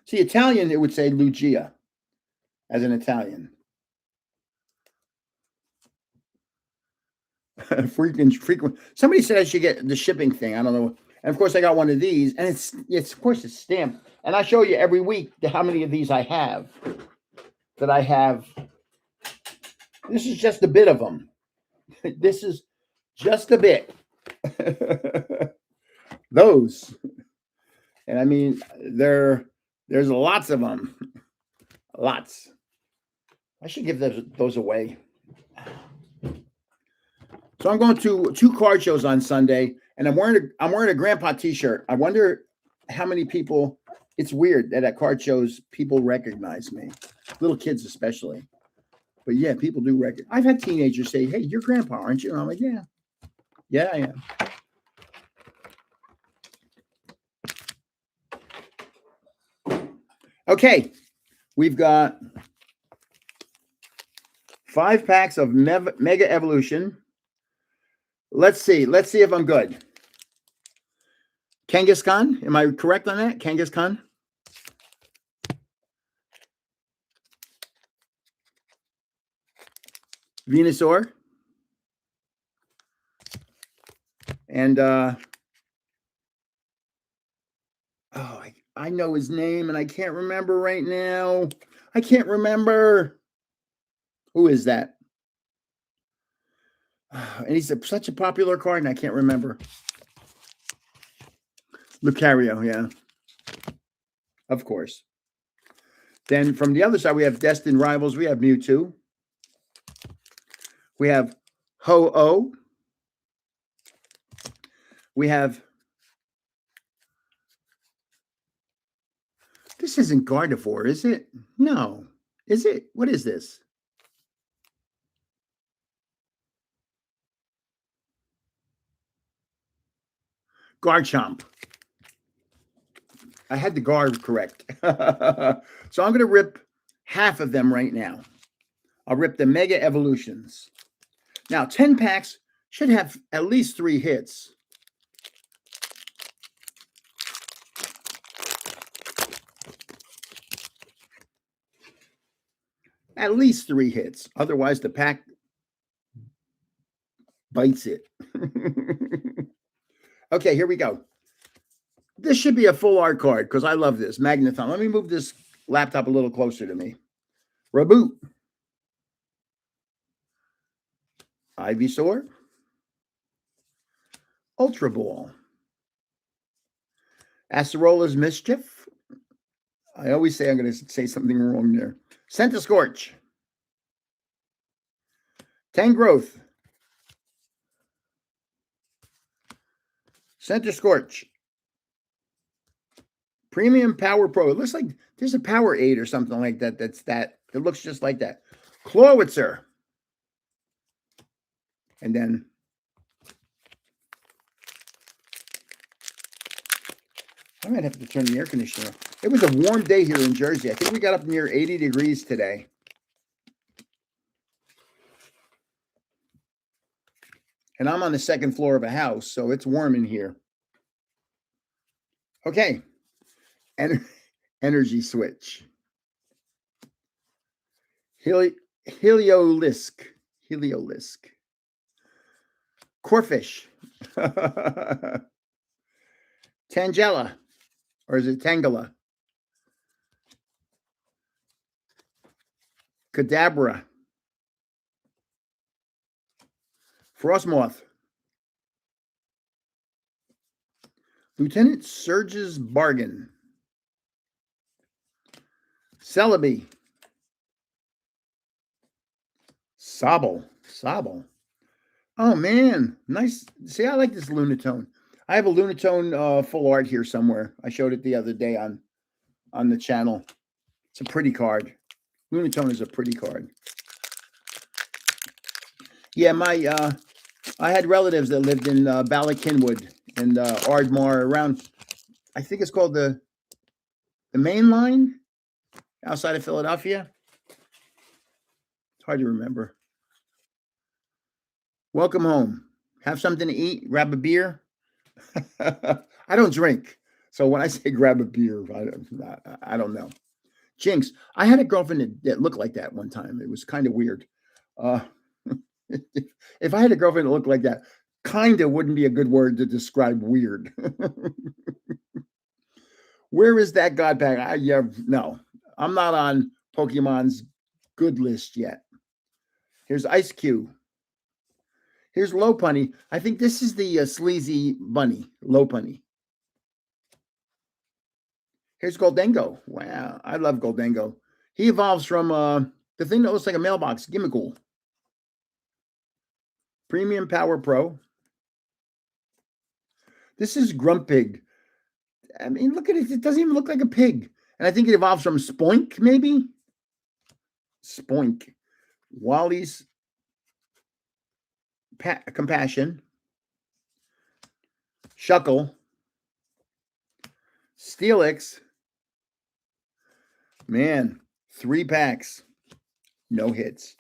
See, Italian, it would say Lugia as an Italian. Frequent. Somebody said I should get the shipping thing. I don't know. And of course, I got one of these, and it's of course it's stamped. And I show you every week how many of these I have. That I have. This is just a bit of them. This is just a bit. Those, and I mean, there's lots of them. Lots. I should give those away. So I'm going to 2 card shows on Sunday, and I'm wearing a grandpa T-shirt. I wonder how many people. It's weird that at card shows people recognize me, little kids especially. But yeah, people do recognize. I've had teenagers say, "Hey, you're grandpa, aren't you?" And I'm like, "Yeah, yeah, I am." Okay, we've got 5 packs of Mega Evolution. Let's see if I'm good. Kangaskhan, am I correct on that? Kangaskhan? Venusaur. And I know his name and I can't remember right now. I can't remember. Who is that? And he's such a popular card and I can't remember. Lucario, yeah. Of course. Then from the other side, we have Destined Rivals. We have Mewtwo. We have Ho-Oh. We have... This isn't Gardevoir, is it? No. Is it? What is this? Garchomp. I had the guard correct. So I'm going to rip half of them right now. I'll rip the Mega Evolutions. Now, 10 packs should have at least 3 hits. At least 3 hits. Otherwise, the pack bites it. Okay, here we go. This should be a full art card because I love this. Magneton. Let me move this laptop a little closer to me. Reboot. Ivysaur. Ultra Ball. Acerola's Mischief. I always say I'm going to say something wrong there. Centiskorch. Tangrowth. Centiskorch. Premium Power Pro. It looks like there's a Power 8 or something like that. It looks just like that. Clawitzer. And then I might have to turn the air conditioner off. It was a warm day here in Jersey. I think we got up near 80 degrees today. And I'm on the 2nd floor of a house, so it's warm in here. Okay. Energy Switch. Heliolisk. Corphish. Tangela. Or is it Tangela? Kadabra. Frostmoth. Lieutenant Surge's Bargain. Celebi. Sobble. Oh, man. Nice. See, I like this Lunatone. I have a Lunatone full art here somewhere. I showed it the other day on the channel. It's a pretty card. Lunatone is a pretty card. Yeah, I had relatives that lived in Ballackinwood and Ardmore around, I think it's called the Main Line outside of Philadelphia. hard to remember. Welcome home. Have something to eat. Grab a beer. I don't drink. So when I say grab a beer, I don't know. Jinx. I had a girlfriend that looked like that one time. It was kind of weird. Uh, if I had a girlfriend that looked like that, kind of wouldn't be a good word to describe weird. Where is that God pack? No, I'm not on Pokemon's good list yet. Here's Ice Cube. Here's Lopunny. I think this is the sleazy bunny, Lopunny. Here's Goldengo. Wow, I love Goldengo. He evolves from the thing that looks like a mailbox, Gimmickle. Premium Power Pro. This is Grumpig. I mean, look at it. It doesn't even look like a pig. And I think it evolves from Spoink, maybe? Spoink. Wally's Compassion. Shuckle. Steelix. Man, 3 packs. No hits.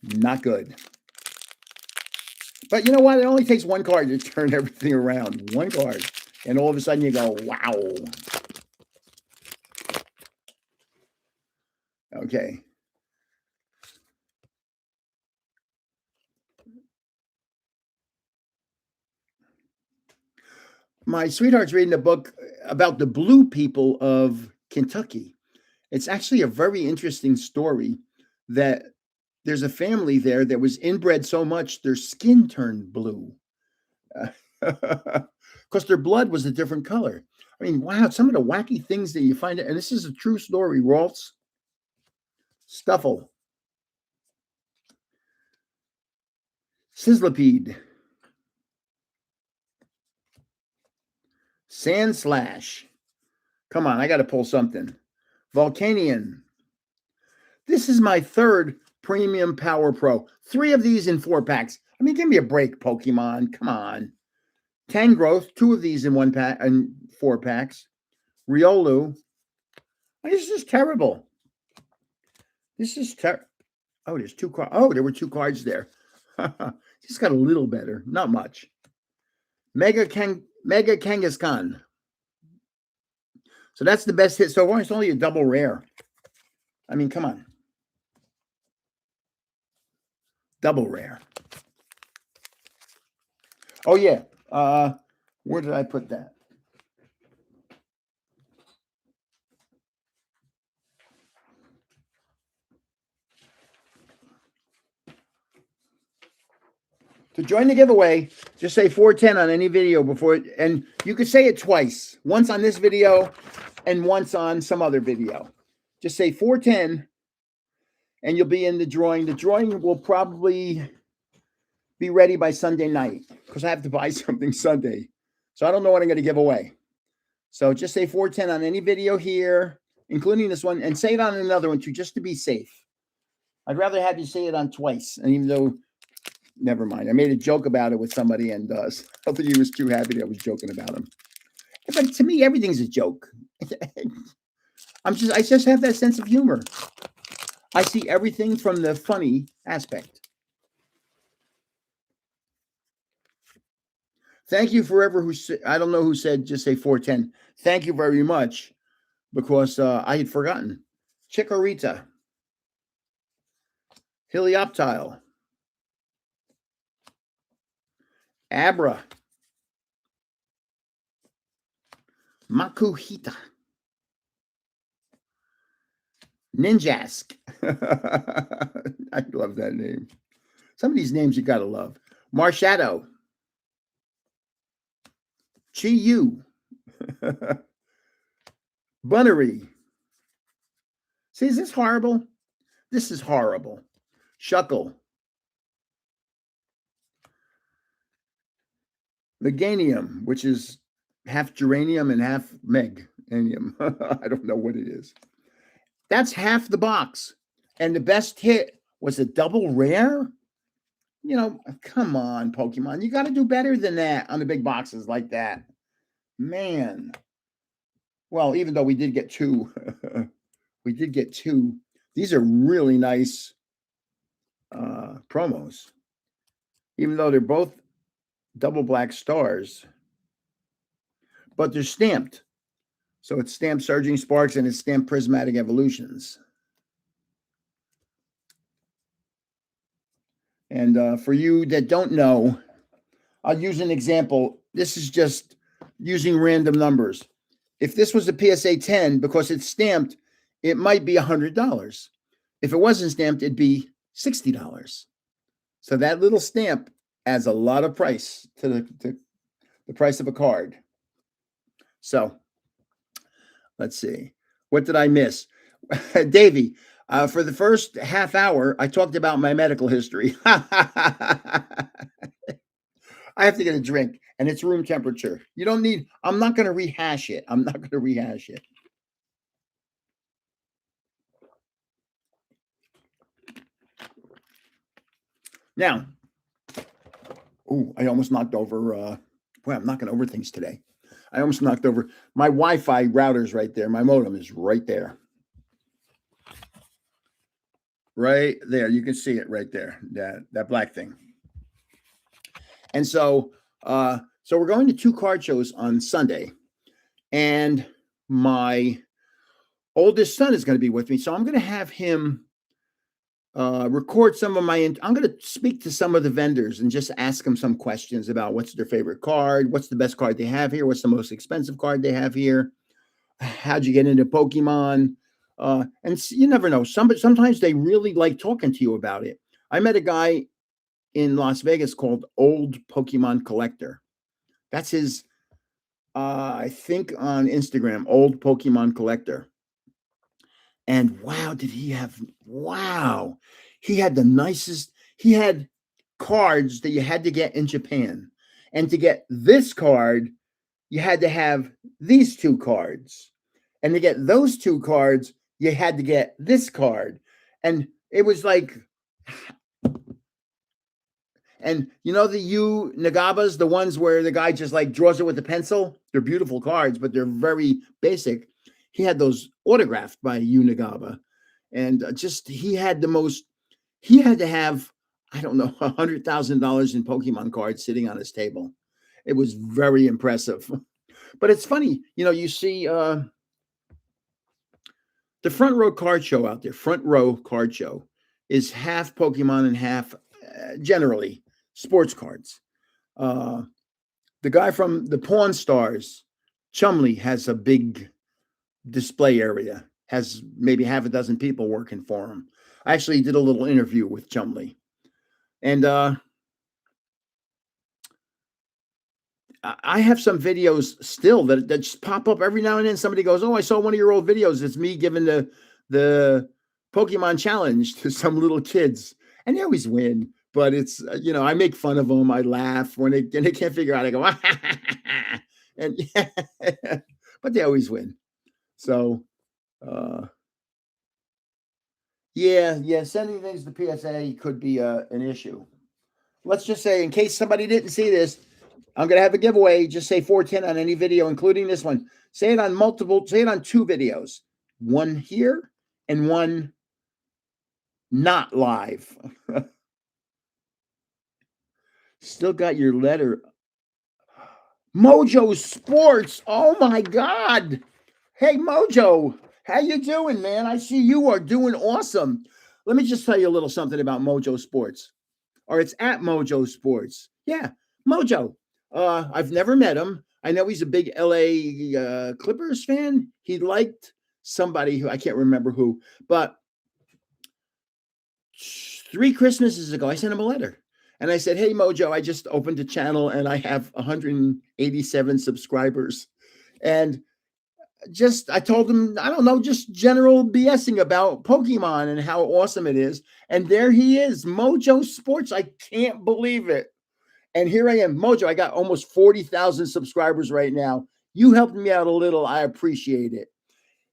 Not good. But you know what? It only takes one card to turn everything around. One card. And all of a sudden you go, wow. Okay. My sweetheart's reading a book about the blue people of Kentucky. It's actually a very interesting story that there's a family there that was inbred so much their skin turned blue because their blood was a different color. I mean, wow, some of the wacky things that you find, and this is a true story, Ralts. Stuffle. Sizzlipede. Sandslash. Come on, I got to pull something. Volcanion. This is my 3rd Premium Power Pro. 3 of these in 4 packs. I mean, give me a break, Pokemon. Come on. Tangrowth, 2 of these in 1 pack and 4 packs. Riolu. This is terrible. This is terrible. Oh, there's 2 cards. Oh, there were 2 cards there. Just got a little better, not much. Mega Kangaskhan. So that's the best hit so far. It's only a double rare. I mean, come on. Double rare. Oh, yeah. Where did I put that? To join the giveaway, just say 410 on any video before, and you could say it twice. Once on this video and once on some other video. Just say 410 and you'll be in the drawing. The drawing will probably be ready by Sunday night because I have to buy something Sunday. So I don't know what I'm going to give away. So just say 410 on any video here, including this one, and say it on another one too, just to be safe. I'd rather have you say it on twice. And even though, never mind. I made a joke about it with somebody, and I don't think he was too happy that I was joking about him. But to me, everything's a joke. I just have that sense of humor. I see everything from the funny aspect. Thank you forever. I don't know who said just say 410. Thank you very much, because I had forgotten. Chikorita. Helioptile. Abra. Makuhita. Ninjask. I love that name. Some of these names you got to love. Marshadow. Chi-Yu. Bunnery. See, is this horrible? This is horrible. Shuckle. Meganium, which is half geranium and half meganium. I don't know what it is. That's half the box. And the best hit was a double rare? You know, come on, Pokemon. You got to do better than that on the big boxes like that. Man. Well, even though we did get 2. We did get 2. These are really nice promos, even though they're both double black stars, but they're stamped. So it's stamped Surging Sparks and it's stamped Prismatic Evolutions. And for you that don't know, I'll use an example. This is just using random numbers. If this was a PSA 10, because it's stamped, it might be $100. If it wasn't stamped, it'd be $60. So that little stamp adds a lot of price to the price of a card. So let's see. What did I miss? Davey, for the first half hour, I talked about my medical history. I have to get a drink, and it's room temperature. You don't need, I'm not going to rehash it. Now, I almost knocked over, boy, I'm knocking over things today. I almost knocked over my Wi-Fi router's right there. My modem is right there. Right there. You can see it right there. That black thing. And so we're going to 2 card shows on Sunday. And my oldest son is going to be with me. So I'm going to have him record some of I'm going to speak to some of the vendors and just ask them some questions about what's their favorite card, what's the best card they have here, what's the most expensive card they have here, how'd you get into Pokemon, and you never know. Sometimes they really like talking to you about it. I met a guy in Las Vegas called Old Pokemon Collector. That's his, I think on Instagram, Old Pokemon Collector. And he had the nicest, he had cards that you had to get in Japan. And to get this card, you had to have these 2 cards. And to get those 2 cards, you had to get this card. And it was like, and you know the Yu Nagabas, the ones where the guy just like draws it with a pencil? They're beautiful cards, but they're very basic. He had those autographed by Yu Nagaba. And he had to have, I don't know, $100,000 in Pokemon cards sitting on his table. It was very impressive. But it's funny, you see the Front Row Card Show out there. Front Row Card Show is half Pokemon and half, generally, sports cards. The guy from the Pawn Stars, Chumley, has a big display area, has maybe half a dozen people working for him. I actually did a little interview with Chumley. And I have some videos still that just pop up every now and then. Somebody goes, "Oh, I saw one of your old videos. It's me giving the Pokemon challenge to some little kids." And they always win. But it's, I make fun of them. I laugh when they can't figure out. I go, and but they always win. So, sending things to PSA could be an issue. Let's just say, in case somebody didn't see this, I'm going to have a giveaway. Just say 410 on any video, including this one. Say it on 2 videos. One here and one not live. Still got your letter. Mojo Sports. Oh my God. Hey, Mojo. How you doing, man? I see you are doing awesome. Let me just tell you a little something about Mojo Sports. Or it's at Mojo Sports. Yeah, Mojo. I've never met him. I know he's a big LA Clippers fan. He liked somebody who I can't remember who, but 3 Christmases ago, I sent him a letter. And I said, "Hey, Mojo, I just opened a channel and I have 187 subscribers." And I told him, I don't know, just general BSing about Pokemon and how awesome it is. And there he is, Mojo Sports. I can't believe it. And here I am, Mojo. I got almost 40,000 subscribers right now. You helped me out a little. I appreciate it.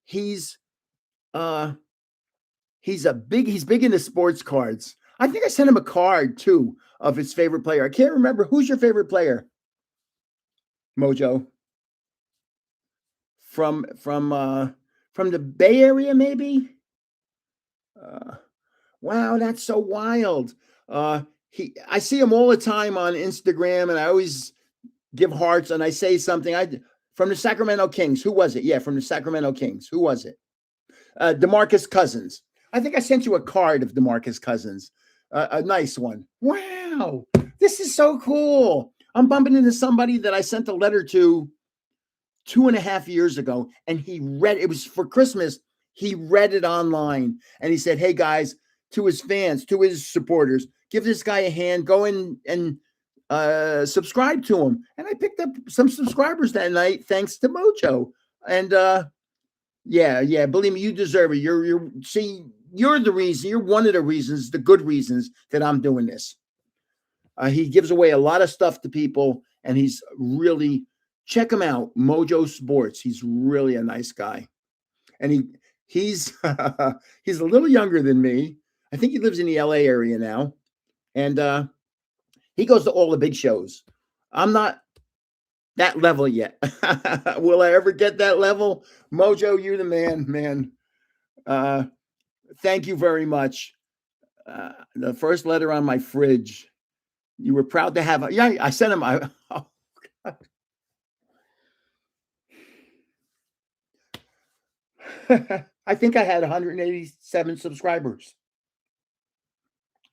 He's big into sports cards. I think I sent him a card too of his favorite player. I can't remember. Who's your favorite player, Mojo? From the Bay Area, maybe? Wow, that's so wild. I see him all the time on Instagram, and I always give hearts, and I say something. From the Sacramento Kings. Who was it? Yeah, from the Sacramento Kings. Who was it? DeMarcus Cousins. I think I sent you a card of DeMarcus Cousins, a nice one. Wow, this is so cool. I'm bumping into somebody that I sent a letter to 2.5 years ago, and he read it. Was for Christmas. He read it online, and he said, "Hey guys, to his fans, to his supporters, give this guy a hand. Go in and subscribe to him." And I picked up some subscribers that night, thanks to Mojo. And yeah, believe me, you deserve it. You're the reason. You're one of the reasons, the good reasons that I'm doing this. He gives away a lot of stuff to people, and he's really, check him out, Mojo Sports. He's really a nice guy, and he's he's a little younger than me. I think he lives in the LA area now, and he goes to all the big shows. I'm not that level yet. Will I ever get that level? Mojo, you're the man. Thank you very much. The first letter on my fridge. You were proud to have. Yeah, I sent him. I think I had 187 subscribers.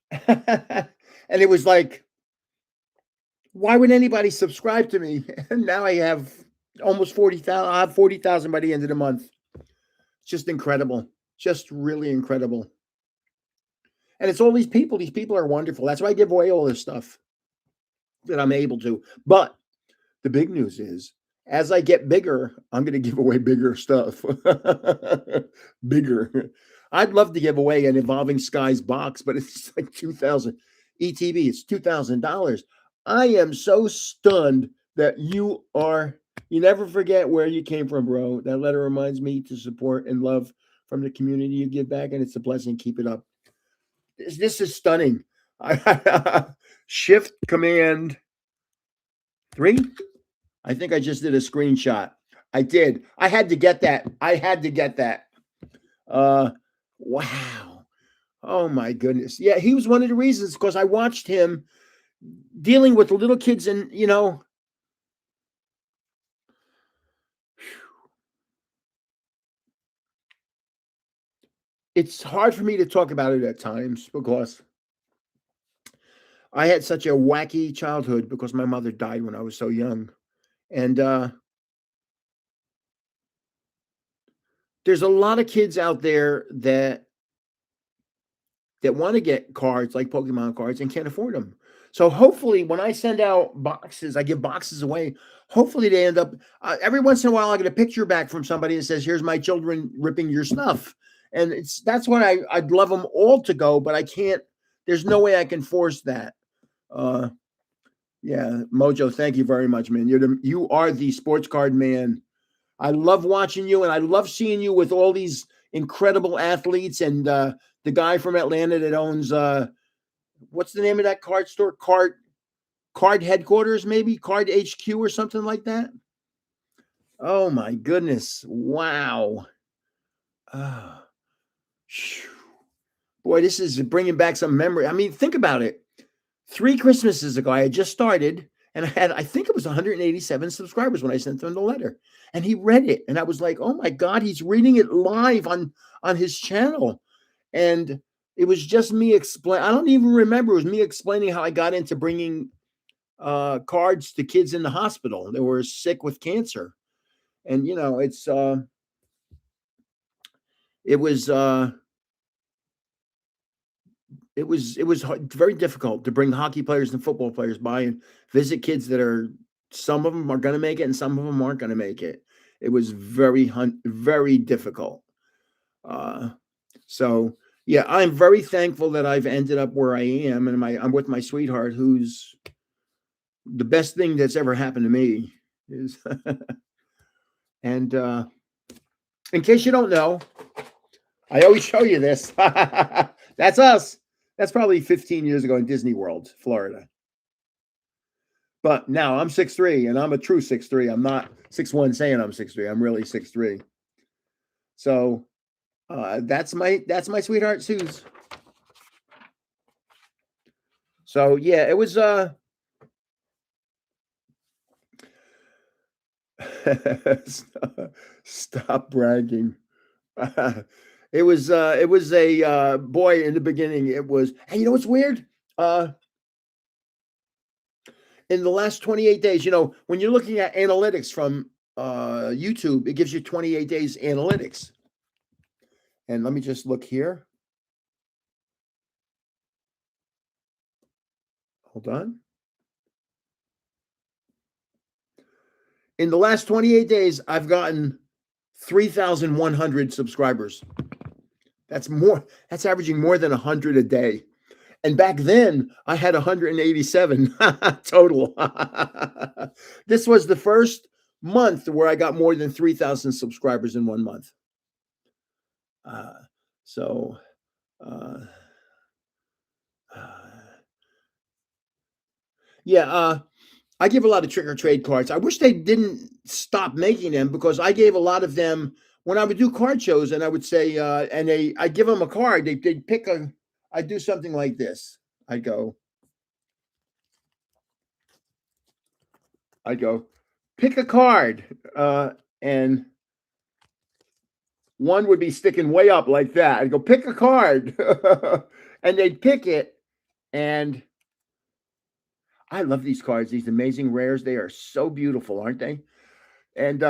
And it was like, why would anybody subscribe to me? And now I have almost 40,000. I have 40,000 by the end of the month. It's just incredible. Just really incredible. And it's all these people. These people are wonderful. That's why I give away all this stuff that I'm able to. But the big news is, as I get bigger, I'm going to give away bigger stuff. Bigger. I'd love to give away an Evolving Skies box, but it's like 2,000 ETB. It's $2,000. I am so stunned that you never forget where you came from, bro. That letter reminds me to support and love from the community you give back, and it's a blessing. Keep it up. This is stunning. Shift Command 3. I think I just did a screenshot. I did. I had to get that. Wow. Oh my goodness. Yeah, he was one of the reasons, because I watched him dealing with the little kids, and it's hard for me to talk about it at times, because I had such a wacky childhood because my mother died when I was so young. And there's a lot of kids out there that want to get cards like Pokemon cards and can't afford them. So hopefully when I send out boxes, I give boxes away. Hopefully they end up, every once in a while I get a picture back from somebody that says, "Here's my children ripping your stuff." And that's what I'd love them all to go, but I can't, there's no way I can force that. Yeah, Mojo, thank you very much, man. You are the sports card man. I love watching you, and I love seeing you with all these incredible athletes, and the guy from Atlanta that owns what's the name of that card store? Card headquarters, maybe Card HQ or something like that. Oh my goodness! Wow. Boy, this is bringing back some memory. I mean, think about it. 3 Christmases ago, I had just started, and I think it was 187 subscribers when I sent him the letter, and he read it, and I was like, "Oh my God, he's reading it live on his channel," and it was just me explain. I don't even remember. It was me explaining how I got into bringing cards to kids in the hospital that were sick with cancer, and it was very difficult to bring hockey players and football players by and visit kids that some of them are going to make it and some of them aren't going to make it. It was very difficult. So yeah, I'm very thankful that I've ended up where I am, and I'm with my sweetheart, who's the best thing that's ever happened to me. Is and in case you don't know, I always show you this. That's us. That's probably 15 years ago in Disney World, Florida. But now I'm 6'3", and I'm a true 6'3". I'm not 6'1" saying I'm 6'3". I'm really 6'3". So that's my sweetheart Suze. So yeah, it was stop bragging. It was a boy in the beginning. It was, hey, you know what's weird? Uh in the last 28 days, when you're looking at analytics from YouTube, it gives you 28 days analytics. And let me just look here. Hold on. In the last 28 days, I've gotten 3,100 subscribers. That's more, that's averaging more than 100 a day. And back then, I had 187 total. This was the first month where I got more than 3,000 subscribers in 1 month. Uh, so, uh, uh, yeah, I give a lot of trick or trade cards. I wish they didn't stop making them because I gave a lot of them when I would do card shows, and I would say, and I give them a card. They'd pick a. I do something like this. I go, pick a card, and one would be sticking way up like that. I'd go, pick a card, and they'd pick it, and I love these cards. These amazing rares. They are so beautiful, aren't they? And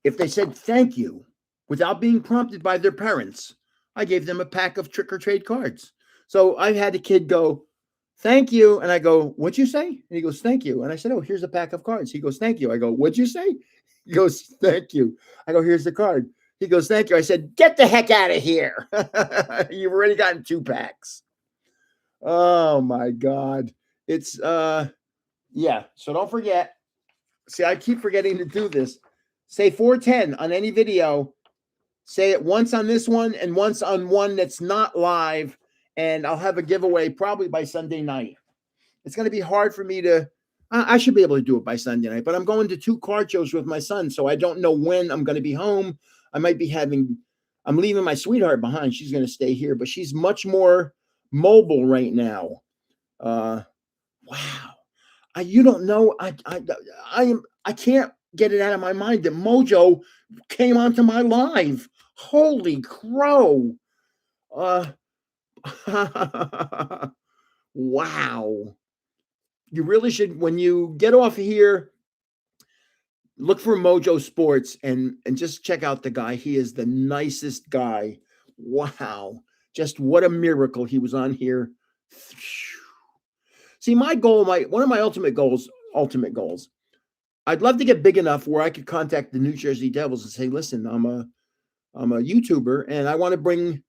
if they said thank you without being prompted by their parents, I gave them a pack of trick or trade cards. So I had a kid go, thank you. And I go, what'd you say? And he goes, thank you. And I said, oh, here's a pack of cards. He goes, thank you. I go, what'd you say? He goes, thank you. I go, here's the card. He goes, thank you. I said, get the heck out of here. You've already gotten 2 packs. Oh my God. It's yeah. So don't forget. See, I keep forgetting to do this. Say 410 on any video. Say it once on this one and once on one that's not live. And I'll have a giveaway probably by Sunday night. It's going to be hard for me to, I should be able to do it by Sunday night, but I'm going to 2 card shows with my son. So I don't know when I'm going to be home. I might be I'm leaving my sweetheart behind. She's going to stay here, but she's much more mobile right now. Wow. You don't know. I can't get it out of my mind that Mojo came onto my live. Holy crow. Wow. You really should, when you get off here, look for Mojo Sports and just check out the guy. He is the nicest guy. Wow. Just what a miracle he was on here. See, my goal, one of my ultimate goals, I'd love to get big enough where I could contact the New Jersey Devils and say, listen, I'm a YouTuber and I want to bring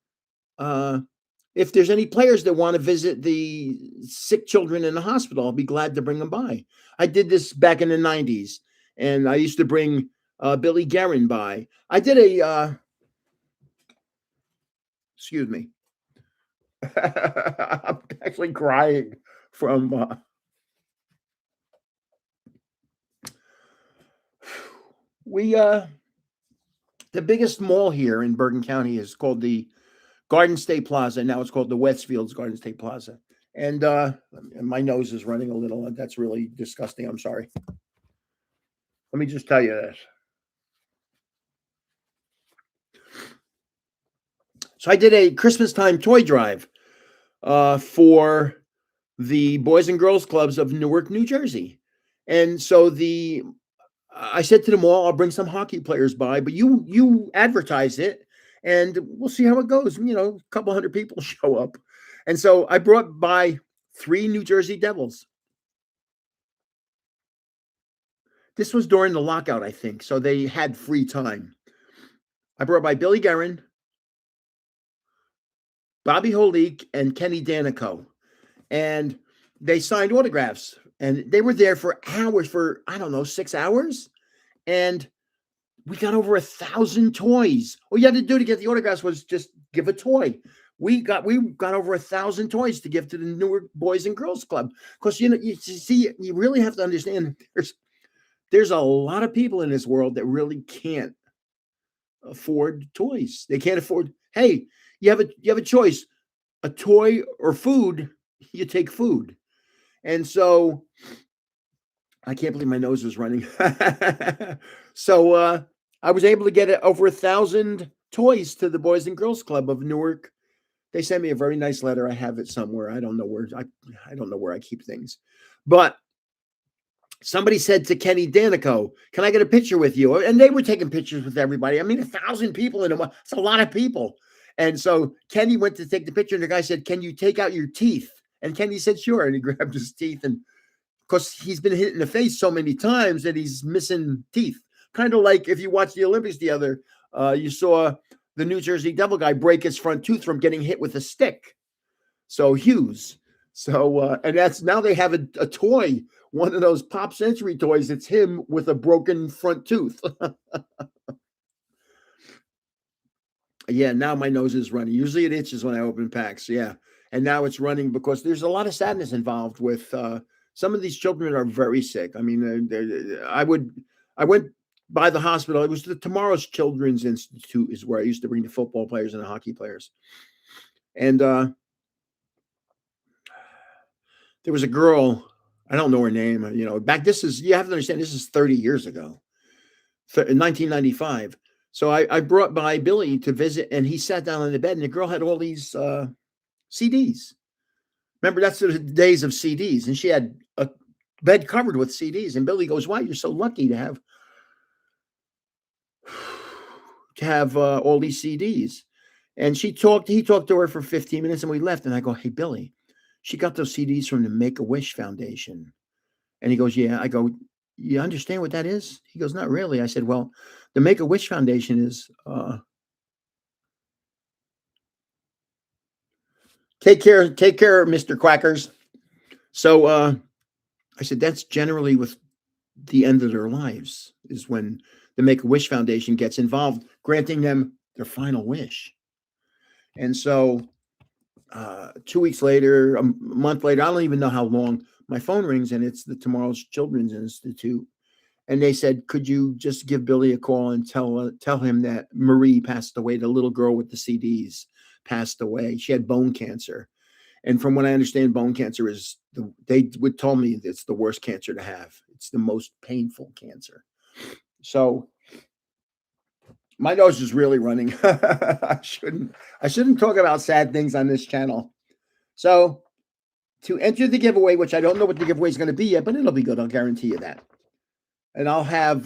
if there's any players that want to visit the sick children in the hospital, I'll be glad to bring them by. I did this back in the 90s, and I used to bring Billy Guerin by. I did excuse me. I'm actually crying from the biggest mall here in Bergen County is called the Garden State Plaza. Now it's called the Westfields Garden State Plaza. And my nose is running a little. That's really disgusting. I'm sorry. Let me just tell you this. So I did a Christmas time toy drive for the Boys and Girls Clubs of Newark, New Jersey. And so I said to them all, I'll bring some hockey players by, but you advertise it and we'll see how it goes. A couple hundred people show up. And so I brought by 3 New Jersey Devils. This was during the lockout, I think. So they had free time. I brought by Billy Guerin, Bobby Holik, and Kenny Danico. And they signed autographs. And they were there for hours, for, I don't know, 6 hours. And we got over 1,000 toys. All you had to do to get the autographs was just give a toy. We got over 1,000 toys to give to the Newark Boys and Girls Club. Because, you see, you really have to understand there's a lot of people in this world that really can't afford toys. They can't afford, hey, you have a choice, a toy or food. you take food. And so I can't believe my nose was running. So I was able to get over 1,000 toys to the Boys and Girls Club of Newark. They sent me a very nice letter. I have it somewhere. I don't know where I don't know where I keep things. But somebody said to Kenny Danico, "Can I get a picture with you?" And they were taking pictures with everybody. I mean, 1,000 people in a month. It's a lot of people. And so Kenny went to take the picture, and the guy said, "Can you take out your teeth?" And Kenny said, "Sure." And he grabbed his teeth, and because he's been hit in the face so many times that he's missing teeth. Kind of like if you watched the Olympics you saw the New Jersey Devil guy break his front tooth from getting hit with a stick. So Hughes. So and that's now they have a toy, one of those Pop Century toys. It's him with a broken front tooth. Yeah, now my nose is running. Usually it itches when I open packs. Yeah. And now it's running because there's a lot of sadness involved with some of these children are very sick. I mean, I went by the hospital. It was the Tomorrow's Children's Institute is where I used to bring the football players and the hockey players. And there was a girl, I don't know her name, you have to understand, this is 30 years ago, in 1995. So I brought by Billy to visit, and he sat down on the bed, and the girl had all these CDs. Remember, that's the days of CDs, and she had a bed covered with CDs. And Billy goes, "Wow, you're so lucky to have all these CDs." And he talked to her for 15 minutes, and we left. And I go, "Hey, Billy, she got those CDs from the Make-A-Wish Foundation." And he goes, "Yeah." I go, "You understand what that is?" He goes, "Not really." I said, "Well, the Make-A-Wish Foundation is take care, Mr. Quackers." So I said, "That's generally with the end of their lives is when the Make-A-Wish Foundation gets involved, granting them their final wish." And so 2 weeks later, a month later, I don't even know how long, my phone rings, and it's the Tomorrow's Children's Institute. And they said, "Could you just give Billy a call and tell him that Marie passed away, the little girl with the CDs passed away. She had bone cancer." And from what I understand, bone cancer is they would tell me it's the worst cancer to have. It's the most painful cancer. So my nose is really running. I shouldn't talk about sad things on this channel. So to enter the giveaway, which I don't know what the giveaway is going to be yet, but it'll be good. I'll guarantee you that. And I'll have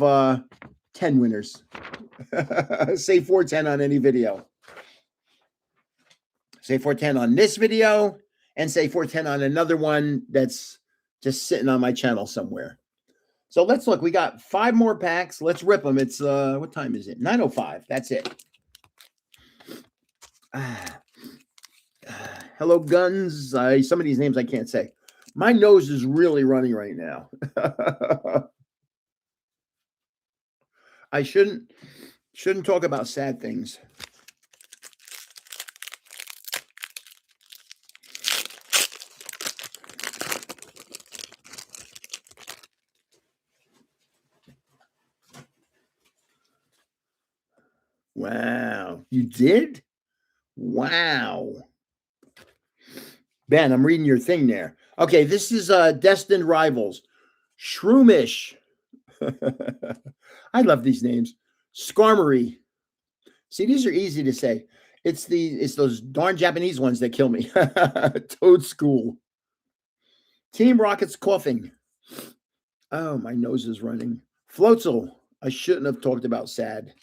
10 winners. Say 410 on any video. Say 410 on this video, and say 410 on another one that's just sitting on my channel somewhere. So let's look. We got 5 more packs. Let's rip them. It's what time is it? 9:05. That's it. Hello, Guns. Some of these names I can't say. My nose is really running right now. I shouldn't talk about sad things. Wow. You did? Wow. Ben, I'm reading your thing there. Okay, this is Destined Rivals. Shroomish. I love these names. Skarmory. See, these are easy to say. It's those darn Japanese ones that kill me. Toad School. Team Rocket's coughing. Oh, my nose is running. Floatzel. I shouldn't have talked about sad.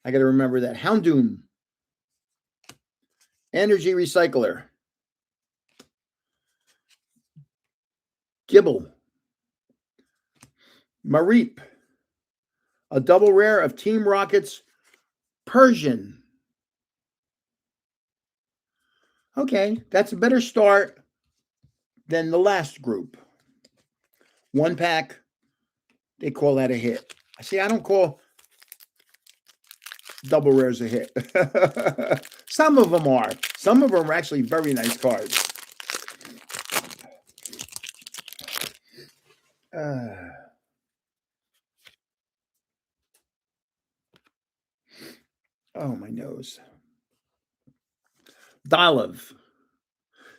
I got to remember that. Houndoom. Energy Recycler. Gibble. Mareep. A double rare of Team Rocket's Persian. Okay, that's a better start than the last group. 1 pack, they call that a hit. See, I don't call double rares a hit. Some of them are. Some of them are actually very nice cards. Oh, my nose. Dolov.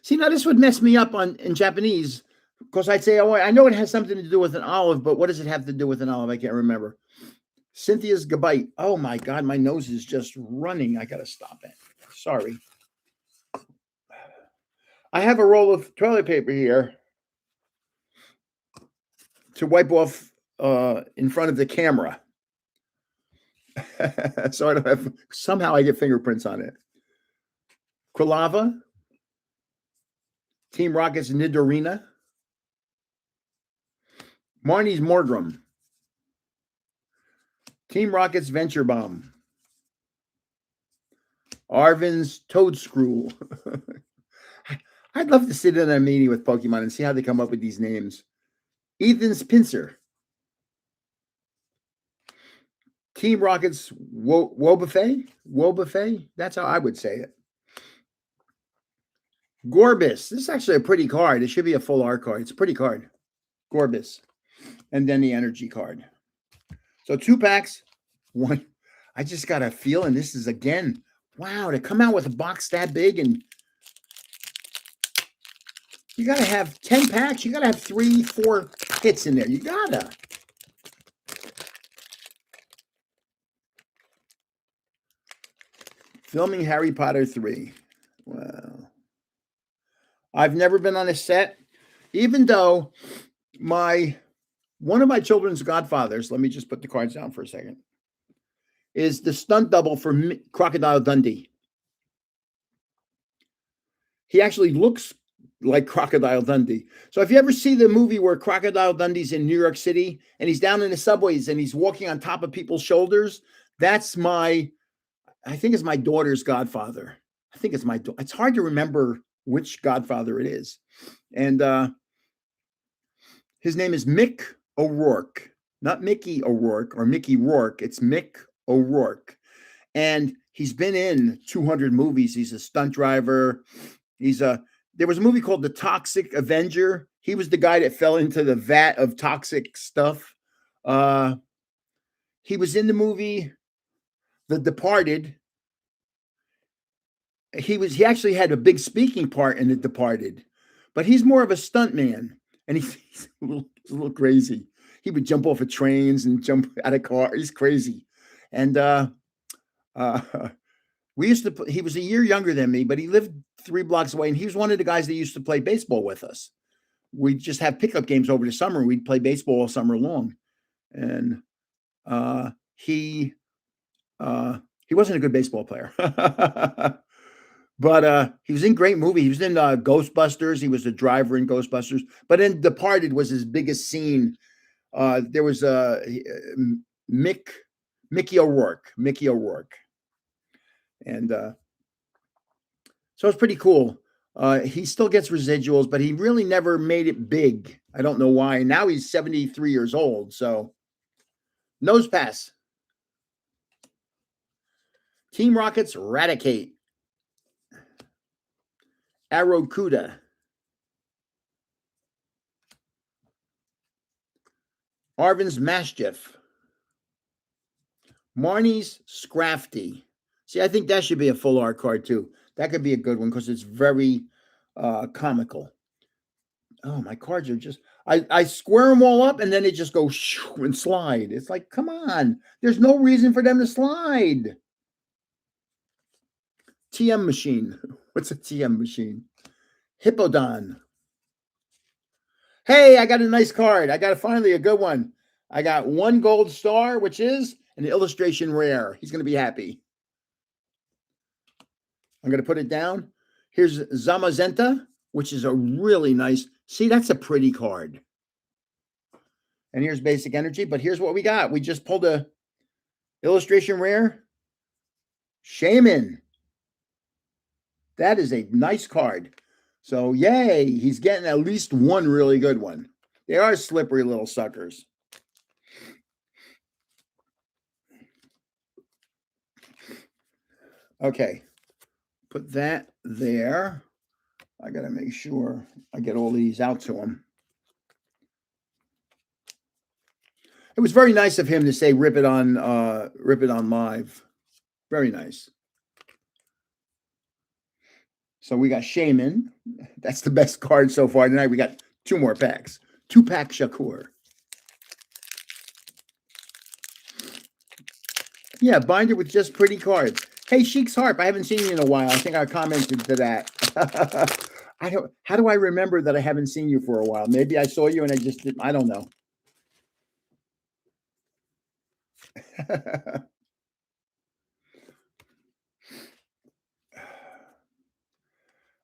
See, now this would mess me up in Japanese because I'd say, oh, I know it has something to do with an olive, but what does it have to do with an olive? I can't remember. Cynthia's Gabite. Oh my God, my nose is just running. I got to stop it. Sorry. I have a roll of toilet paper here to wipe off in front of the camera. So I don't have, somehow I get fingerprints on it. Kralava, Team Rocket's Nidorina, Marnie's Morgrim, Team Rocket's Venture Bomb, Arvin's Toadscrew. I'd love to sit in a meeting with Pokemon and see how they come up with these names. Ethan's Pincer, Team Rocket's Wobbuffet. That's how I would say it. Gorbis. This is actually a pretty card. It should be a full art card. It's a pretty card. Gorbis. And then the energy card. So 2 packs. One. I just got a feeling this is, again, wow, to come out with a box that big, and you got to have 10 packs. You got to have 3, 4 hits in there. You got to. Filming Harry Potter 3. Wow. I've never been on a set, even though one of my children's godfathers, let me just put the cards down for a second, is the stunt double for Crocodile Dundee. He actually looks like Crocodile Dundee. So if you ever see the movie where Crocodile Dundee's in New York City and he's down in the subways and he's walking on top of people's shoulders, that's I think it's my daughter's godfather. I think it's it's hard to remember which godfather it is. And his name is Mick O'Rourke, not Mickey O'Rourke or Mickey Rourke. It's Mick O'Rourke. And he's been in 200 movies. He's a stunt driver. There was a movie called The Toxic Avenger. He was the guy that fell into the vat of toxic stuff. He was in the movie The Departed. He actually had a big speaking part in The Departed, but he's more of a stunt man, and he's a little crazy. He would jump off of trains and jump out of cars. He's crazy. And he was a year younger than me, but he lived 3 blocks away, and he was one of the guys that used to play baseball with us. We'd just have pickup games over the summer. We'd play baseball all summer long. And he wasn't a good baseball player. But he was in great movie. He was in Ghostbusters. He was a driver in Ghostbusters. But in Departed was his biggest scene. There was Mickey O'Rourke. And so it's pretty cool. He still gets residuals, but he really never made it big. I don't know why. And now he's 73 years old. So nose pass. Team Rocket's Raticate. Arrokuda. Arvin's Mastiff. Marnie's Scrafty. See, I think that should be a full art card too. That could be a good one because it's very comical. Oh, my cards are just, I square them all up and then they just go and slide. It's like, come on. There's no reason for them to slide. TM machine. What's a TM machine? Hippodon. Hey, I got a nice card. I got finally a good one. I got 1 gold star, which is an illustration rare. He's going to be happy. I'm going to put it down. Here's Zamazenta, which is a really nice. See, that's a pretty card. And here's Basic Energy. But here's what we got. We just pulled a illustration rare. Shaman. That is a nice card. So, yay, he's getting at least one really good one. They are slippery little suckers. Okay, put that there. I got to make sure I get all these out to him. It was very nice of him to say, rip it on live. Very nice. So we got Shaman. That's the best card so far tonight. We got 2 more packs. 2-pack Shakur. Yeah, binder with just pretty cards. Hey, Sheik's Harp, I haven't seen you in a while. I think I commented to that. How do I remember that I haven't seen you for a while? Maybe I saw you and I don't know.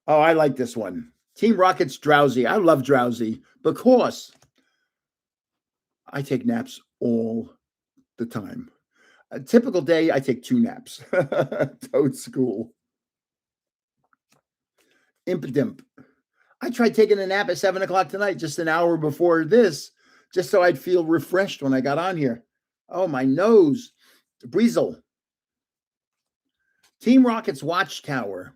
Oh, I like this one. Team Rocket's Drowsy. I love Drowsy because I take naps all the time. A typical day, I take 2 naps. Toad school. Impidimp. I tried taking a nap at 7 o'clock tonight, just an hour before this, just so I'd feel refreshed when I got on here. Oh, my nose. Breezel. Team Rocket's Watchtower.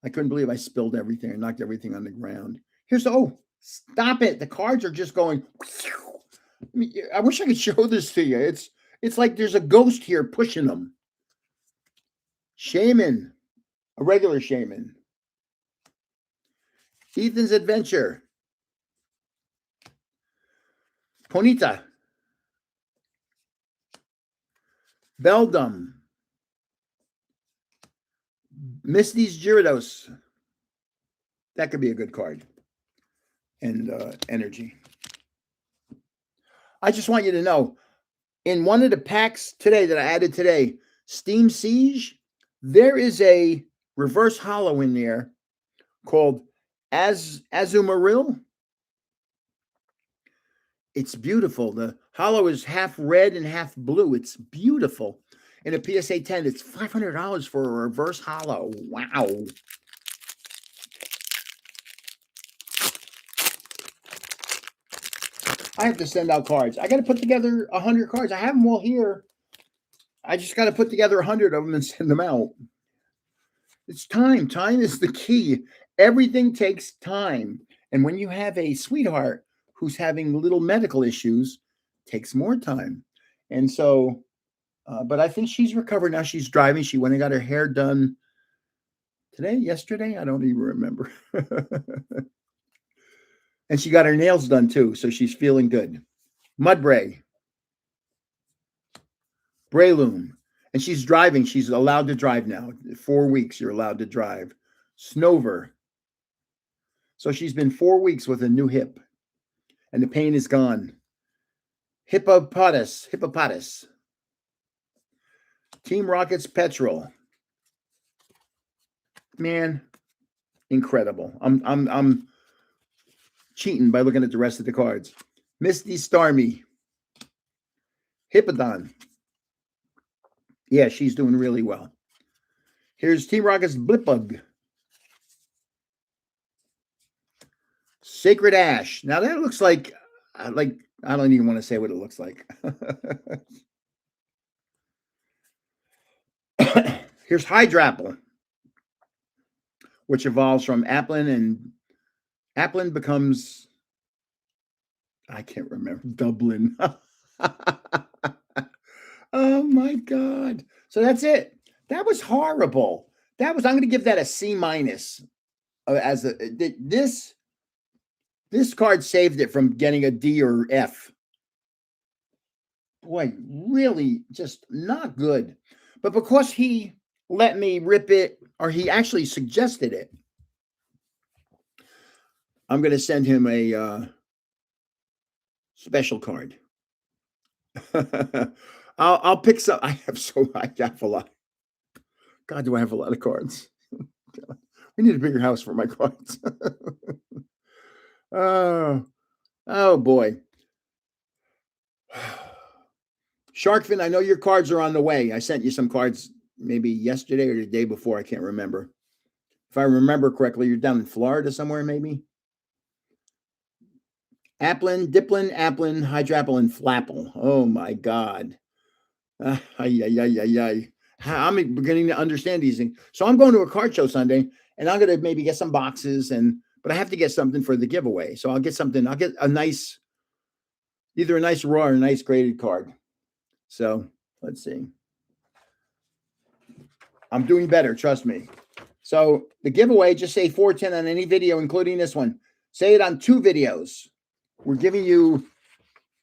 I couldn't believe I spilled everything. I knocked everything on the ground. Stop it. The cards are just going. I wish I could show this to you. It's like there's a ghost here pushing them. Shaman. A regular Shaman. Ethan's Adventure. Ponita. Beldum. Misty's Gyarados. That could be a good card. And energy. I just want you to know, in one of the packs today that I added today, Steam Siege, there is a reverse holo in there called Azumarill. It's beautiful. The holo is half red and half blue. It's beautiful. In a PSA 10, it's $500 for a reverse holo. Wow. I have to send out cards. I got to put together 100 cards. I have them all here. I just got to put together 100 of them and send them out. It's time. Time is the key. Everything takes time. And when you have a sweetheart who's having little medical issues, it takes more time. And so, but I think she's recovered now. She's driving. She went and got her hair done yesterday. I don't even remember. And she got her nails done too. So she's feeling good. Mudbray. Breloom. And she's driving. She's allowed to drive now. 4 weeks, you're allowed to drive. Snover. So she's been 4 weeks with a new hip. And the pain is gone. Hippopotas. Team Rocket's Petrol. Man, incredible. I'm cheating by looking at the rest of the cards. Misty Starmie. Hippodon. Yeah, she's doing really well. Here's Team Rocket's Blipbug. Sacred Ash. Now that looks like I don't even want to say what it looks like. Here's Hydrapple, which evolves from Applin, and Applin becomes, I can't remember, Dublin. Oh my God. So that's it. That was horrible. I'm going to give that a C minus. This card saved it from getting a D or F. Boy, really just not good. But because he let me rip it, or he actually suggested it, I'm going to send him a special card. I'll pick some. I have a lot. God, do I have a lot of cards? We need a bigger house for my cards. Oh boy. Sharkfin, I know your cards are on the way. I sent you some cards maybe yesterday or the day before. I can't remember. If I remember correctly, you're down in Florida somewhere, maybe. Applin, Diplin, Applin, Hydrapple, and Flapple. Oh my God. I'm beginning to understand these things. So I'm going to a card show Sunday, and I'm going to maybe get some boxes, but I have to get something for the giveaway. So I'll get something. I'll get either a nice raw or a nice graded card. So let's see. I'm doing better, trust me. So the giveaway, just say 410 on any video, including this one. Say it on 2 videos. We're giving you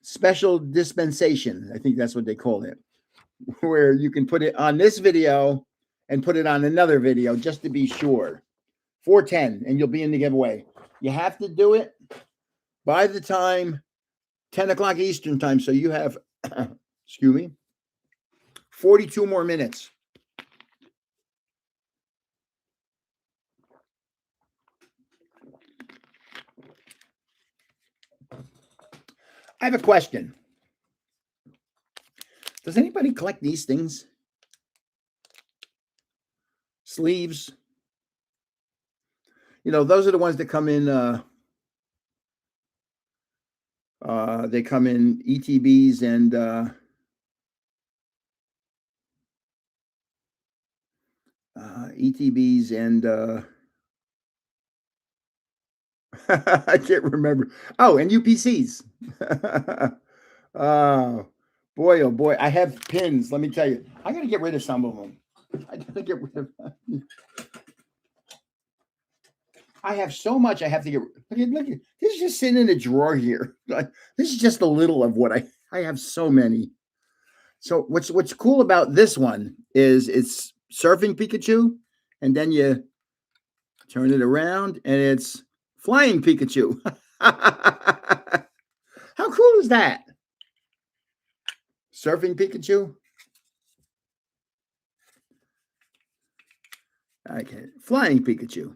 special dispensation. I think that's what they call it, where you can put it on this video and put it on another video just to be sure. 410, and you'll be in the giveaway. You have to do it by the time 10 o'clock Eastern time. So you have, excuse me, 42 more minutes. I have a question. Does anybody collect these things? Sleeves. You know, those are the ones that come in, they come in ETBs and I can't remember. Oh, and UPCs. Oh boy, oh boy. I have pins. Let me tell you. I gotta get rid of some of them. I gotta get rid of I have so much I have to get. Look, this is just sitting in a drawer here. This is just a little of what I have so many. So what's cool about this one is it's surfing Pikachu, and then you turn it around and it's flying Pikachu. How cool is that? Surfing Pikachu. Okay, flying Pikachu.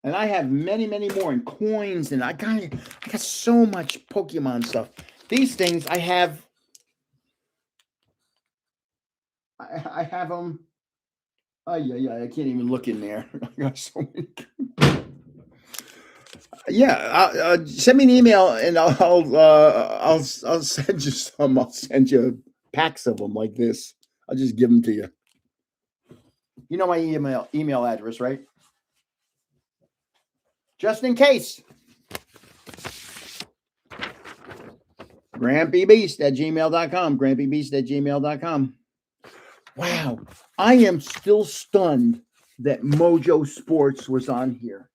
And I have many, many more in coins, and I got so much Pokemon stuff. These things I have. I have them. Oh yeah, I can't even look in there. I got so many. Yeah, send me an email, and I'll send you some. I'll send you packs of them like this. I'll just give them to you. You know my email address, right? Just in case. GrampyBeast@gmail.com. GrampyBeast@gmail.com. Wow. I am still stunned that Mojo Sports was on here.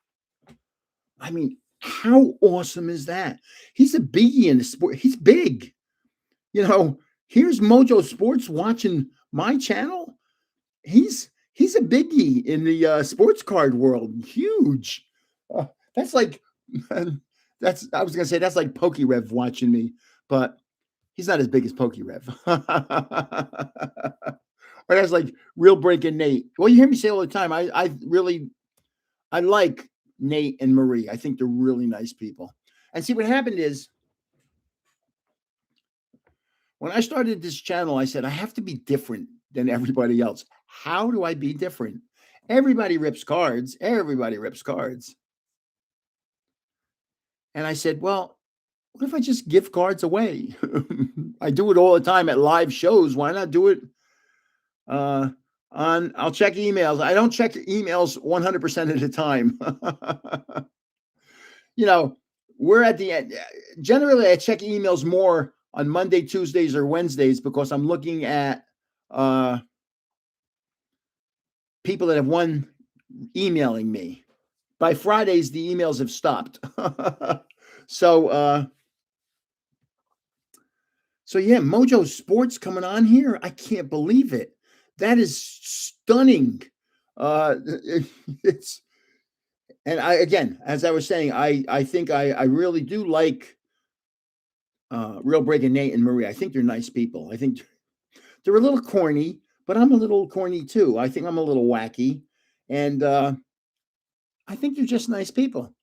I mean, how awesome is that? He's a biggie in the sport. He's big. You know, here's Mojo Sports watching my channel. He's a biggie in the sports card world. Huge. That's like I was gonna say that's like PokeRev watching me, but he's not as big as PokeRev. Or that's like Real Breaking Nate. Well, you hear me say all the time. I like Nate and Marie. I think they're really nice people. And see, what happened is when I started this channel, I said I have to be different than everybody else. How do I be different? Everybody rips cards. Everybody rips cards. And I said, well, what if I just give cards away? I do it all the time at live shows. Why not do it I'll check emails. I don't check emails 100% of the time. You know, we're at the end. Generally, I check emails more on Monday, Tuesdays, or Wednesdays because I'm looking at people that have won emailing me. By Fridays, the emails have stopped. So yeah, Mojo Sports coming on here. I can't believe it. That is stunning. It's and I again, as I was saying, I think I really do like Real Breaking Nate and Marie. I think they're nice people. I think they're a little corny, but I'm a little corny too. I think I'm a little wacky, and I think they're just nice people.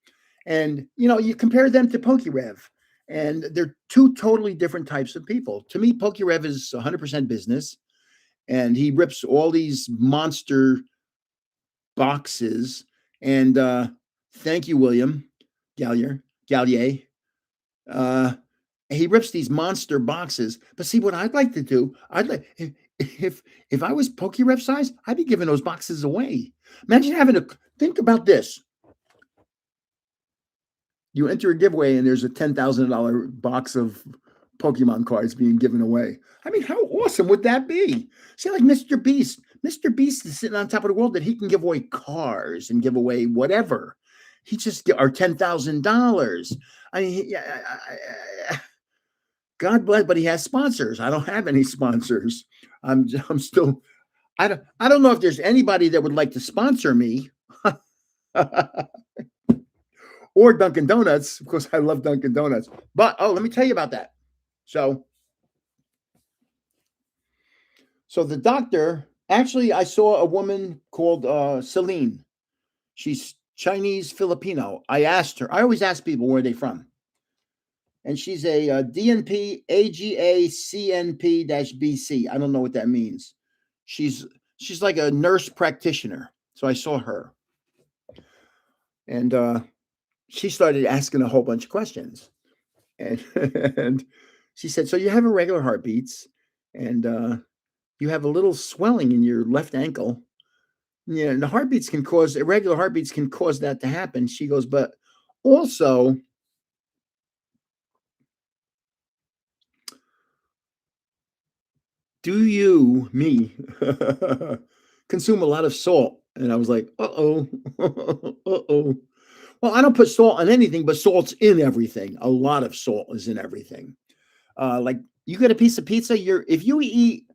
And you know, you compare them to PokeRev, and they're two totally different types of people. To me, PokeRev is 100% business, and he rips all these monster boxes. And thank you, William Gallier. He rips these monster boxes. But see, what I'd like to do, I'd like if I was PokeRev size, I'd be giving those boxes away. Imagine having to think about this. You enter a giveaway and there's a $10,000 box of Pokemon cards being given away. I mean, how awesome would that be? See, like Mr. Beast. Mr. Beast is sitting on top of the world that he can give away cars and give away whatever. He just or $10,000. I mean, God bless, but he has sponsors. I don't have any sponsors. I'm still. I don't know if there's anybody that would like to sponsor me. Or Dunkin' Donuts. Of course, I love Dunkin' Donuts. But let me tell you about that. So the doctor, actually, I saw a woman called Celine. She's Chinese Filipino. I asked her. I always ask people where they're from, and she's a DNP AGA CNP BC. I don't know what that means. She's like a nurse practitioner. So I saw her, and she started asking a whole bunch of questions, and and she said, "So you have irregular heartbeats, and you have a little swelling in your left ankle. Yeah, and irregular heartbeats can cause that to happen." She goes, "But also, do you, me, consume a lot of salt?" And I was like, "Uh-oh, uh-oh." Well, I don't put salt on anything, but salt's in everything. A lot of salt is in everything. Like you get a piece of pizza, if you eat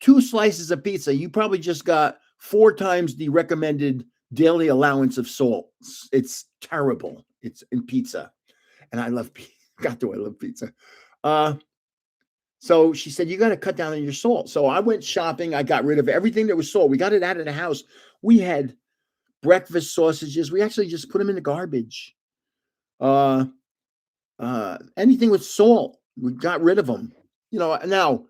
2 slices of pizza, you probably just got 4 times the recommended daily allowance of salt. It's terrible. It's in pizza. And I love pizza. God, do I love pizza. So she said, you got to cut down on your salt. So I went shopping. I got rid of everything that was salt. We got it out of the house. We had breakfast sausages. We actually just put them in the garbage. Anything with salt, we got rid of them. Now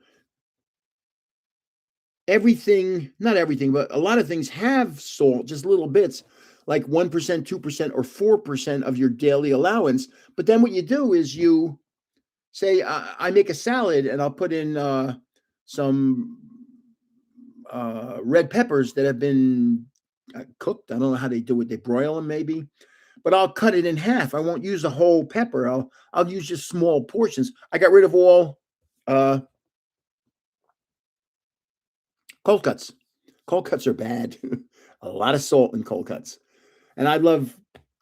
everything, not everything, but a lot of things have salt, just little bits, like 1%, 2%, or 4% of your daily allowance. But then what you do is you say, I make a salad and I'll put in some red peppers that have been cooked. I don't know how they do it. They broil them maybe, but I'll cut it in half. I won't use a whole pepper. I'll use just small portions. I got rid of all cold cuts. Cold cuts are bad. A lot of salt in cold cuts. And I love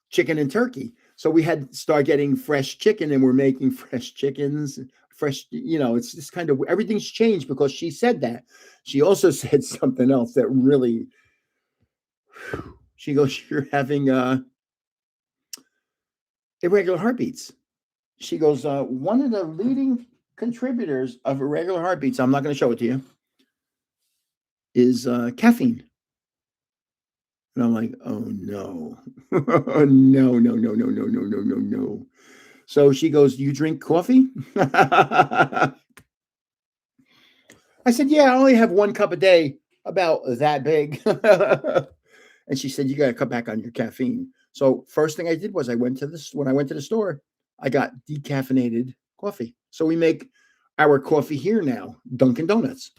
chicken and turkey. So we had to start getting fresh chicken, and we're making fresh chickens, it's just kind of, everything's changed because she said that. She also said something else that really, she goes, you're having irregular heartbeats. She goes, one of the leading contributors of irregular heartbeats, I'm not going to show it to you, is caffeine. And I'm like, oh no, no, no, no, no, no, no, no, no, no. So she goes, you drink coffee? I said, yeah, I only have 1 cup a day, about that big. And she said, you got to cut back on your caffeine. So first thing I did was when I went to the store, I got decaffeinated coffee. So we make our coffee here now, Dunkin' Donuts.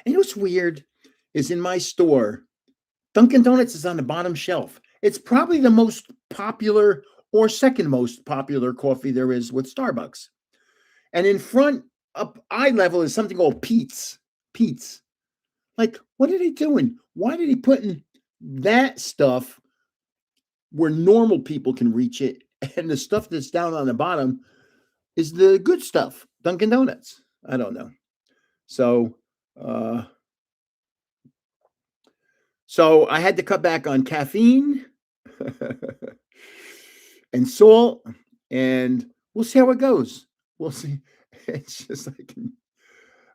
And what's weird is in my store, Dunkin' Donuts is on the bottom shelf. It's probably the most popular or second most popular coffee there is with Starbucks. And in front, up eye level, is something called Peet's. Peet's. Like, what are they doing? Why did he put in that stuff where normal people can reach it, and the stuff that's down on the bottom is the good stuff, Dunkin' Donuts? I don't know. So I had to cut back on caffeine and salt, and we'll see how it goes. We'll see. It's just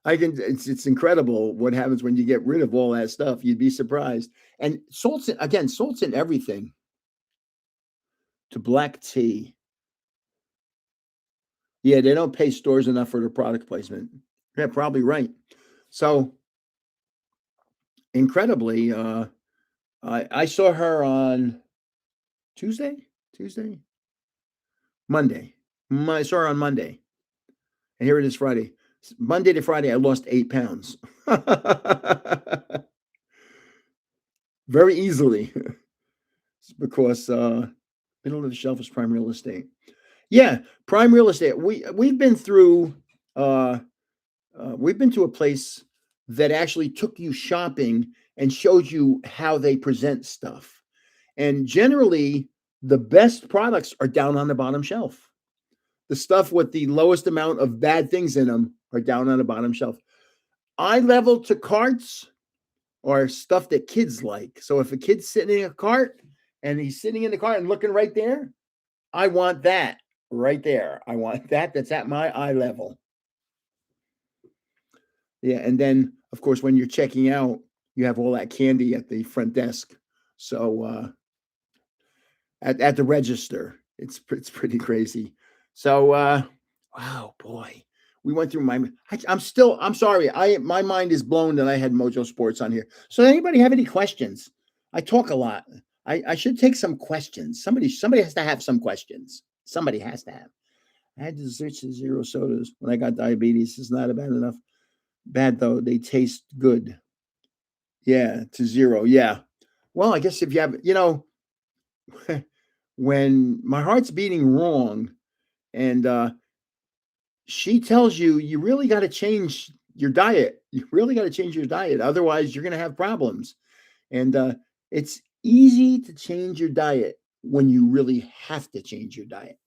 it's incredible what happens when you get rid of all that stuff. You'd be surprised. And salt's in everything. To black tea. Yeah, they don't pay stores enough for their product placement. Yeah, probably right. So incredibly, I saw her on Monday. I saw her on Monday. And here it is Friday. Monday to Friday, I lost 8 pounds. Very easily. It's because middle of the shelf is prime real estate. Yeah, prime real estate. We've been through a place that actually took you shopping and showed you how they present stuff. And generally, the best products are down on the bottom shelf. The stuff with the lowest amount of bad things in them are down on the bottom shelf. Eye level to carts are stuff that kids like. So if a kid's sitting in a cart and he's sitting in the cart and looking right there, I want that right there. I want that. That's at my eye level. Yeah. And then, of course, when you're checking out, you have all that candy at the front desk. So at the register, it's pretty crazy. So wow, boy, we went through I'm sorry. My mind is blown that I had Mojo Sports on here. So anybody have any questions? I talk a lot. I should take some questions. Somebody has to have some questions. Somebody has to have. I had to switch to zero sodas when I got diabetes. It's not bad enough. Bad though. They taste good. Yeah, to zero. Yeah. Well, I guess if you have, when my heart's beating wrong and she tells you, you really got to change your diet. You really got to change your diet. Otherwise, you're going to have problems. And it's easy to change your diet when you really have to change your diet.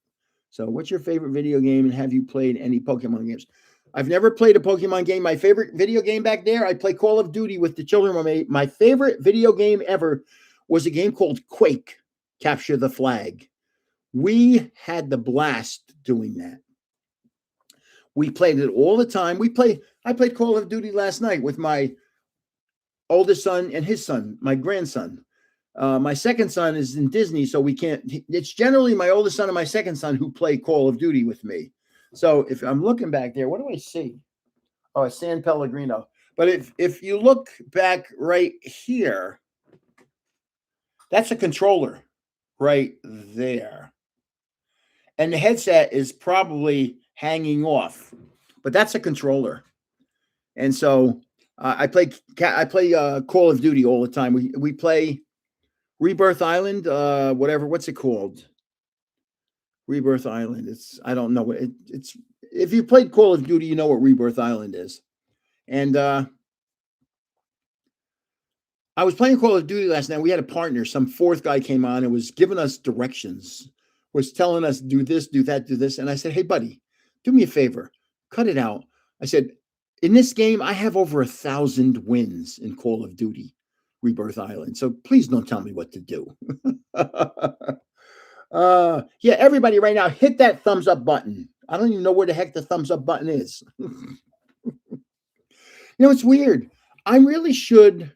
So what's your favorite video game, and have you played any Pokemon games? I've never played a Pokemon game. My favorite video game back there, I play Call of Duty with the children. My favorite video game ever was a game called Quake, Capture the Flag. We had the blast doing that. We played it all the time. I played Call of Duty last night with my oldest son and his son, my grandson. My second son is in Disney, so we can't. It's generally my oldest son and my second son who play Call of Duty with me. So if I'm looking back there, what do I see? Oh, it's San Pellegrino. But if you look back right here, that's a controller right there. And the headset is probably hanging off, but that's a controller. And so I play Call of Duty all the time. We play Rebirth Island, what's it called? Rebirth Island. I don't know. It's if you played Call of Duty, you know what Rebirth Island is. And I was playing Call of Duty last night. We had a partner. Some fourth guy came on and was giving us directions, was telling us, do this, do that, do this. And I said, hey, buddy, do me a favor. Cut it out. I said, in this game, I have over 1,000 wins in Call of Duty Rebirth Island. So please don't tell me what to do. Yeah, everybody right now, hit that thumbs up button. I don't even know where the heck the thumbs up button is. It's weird. I really should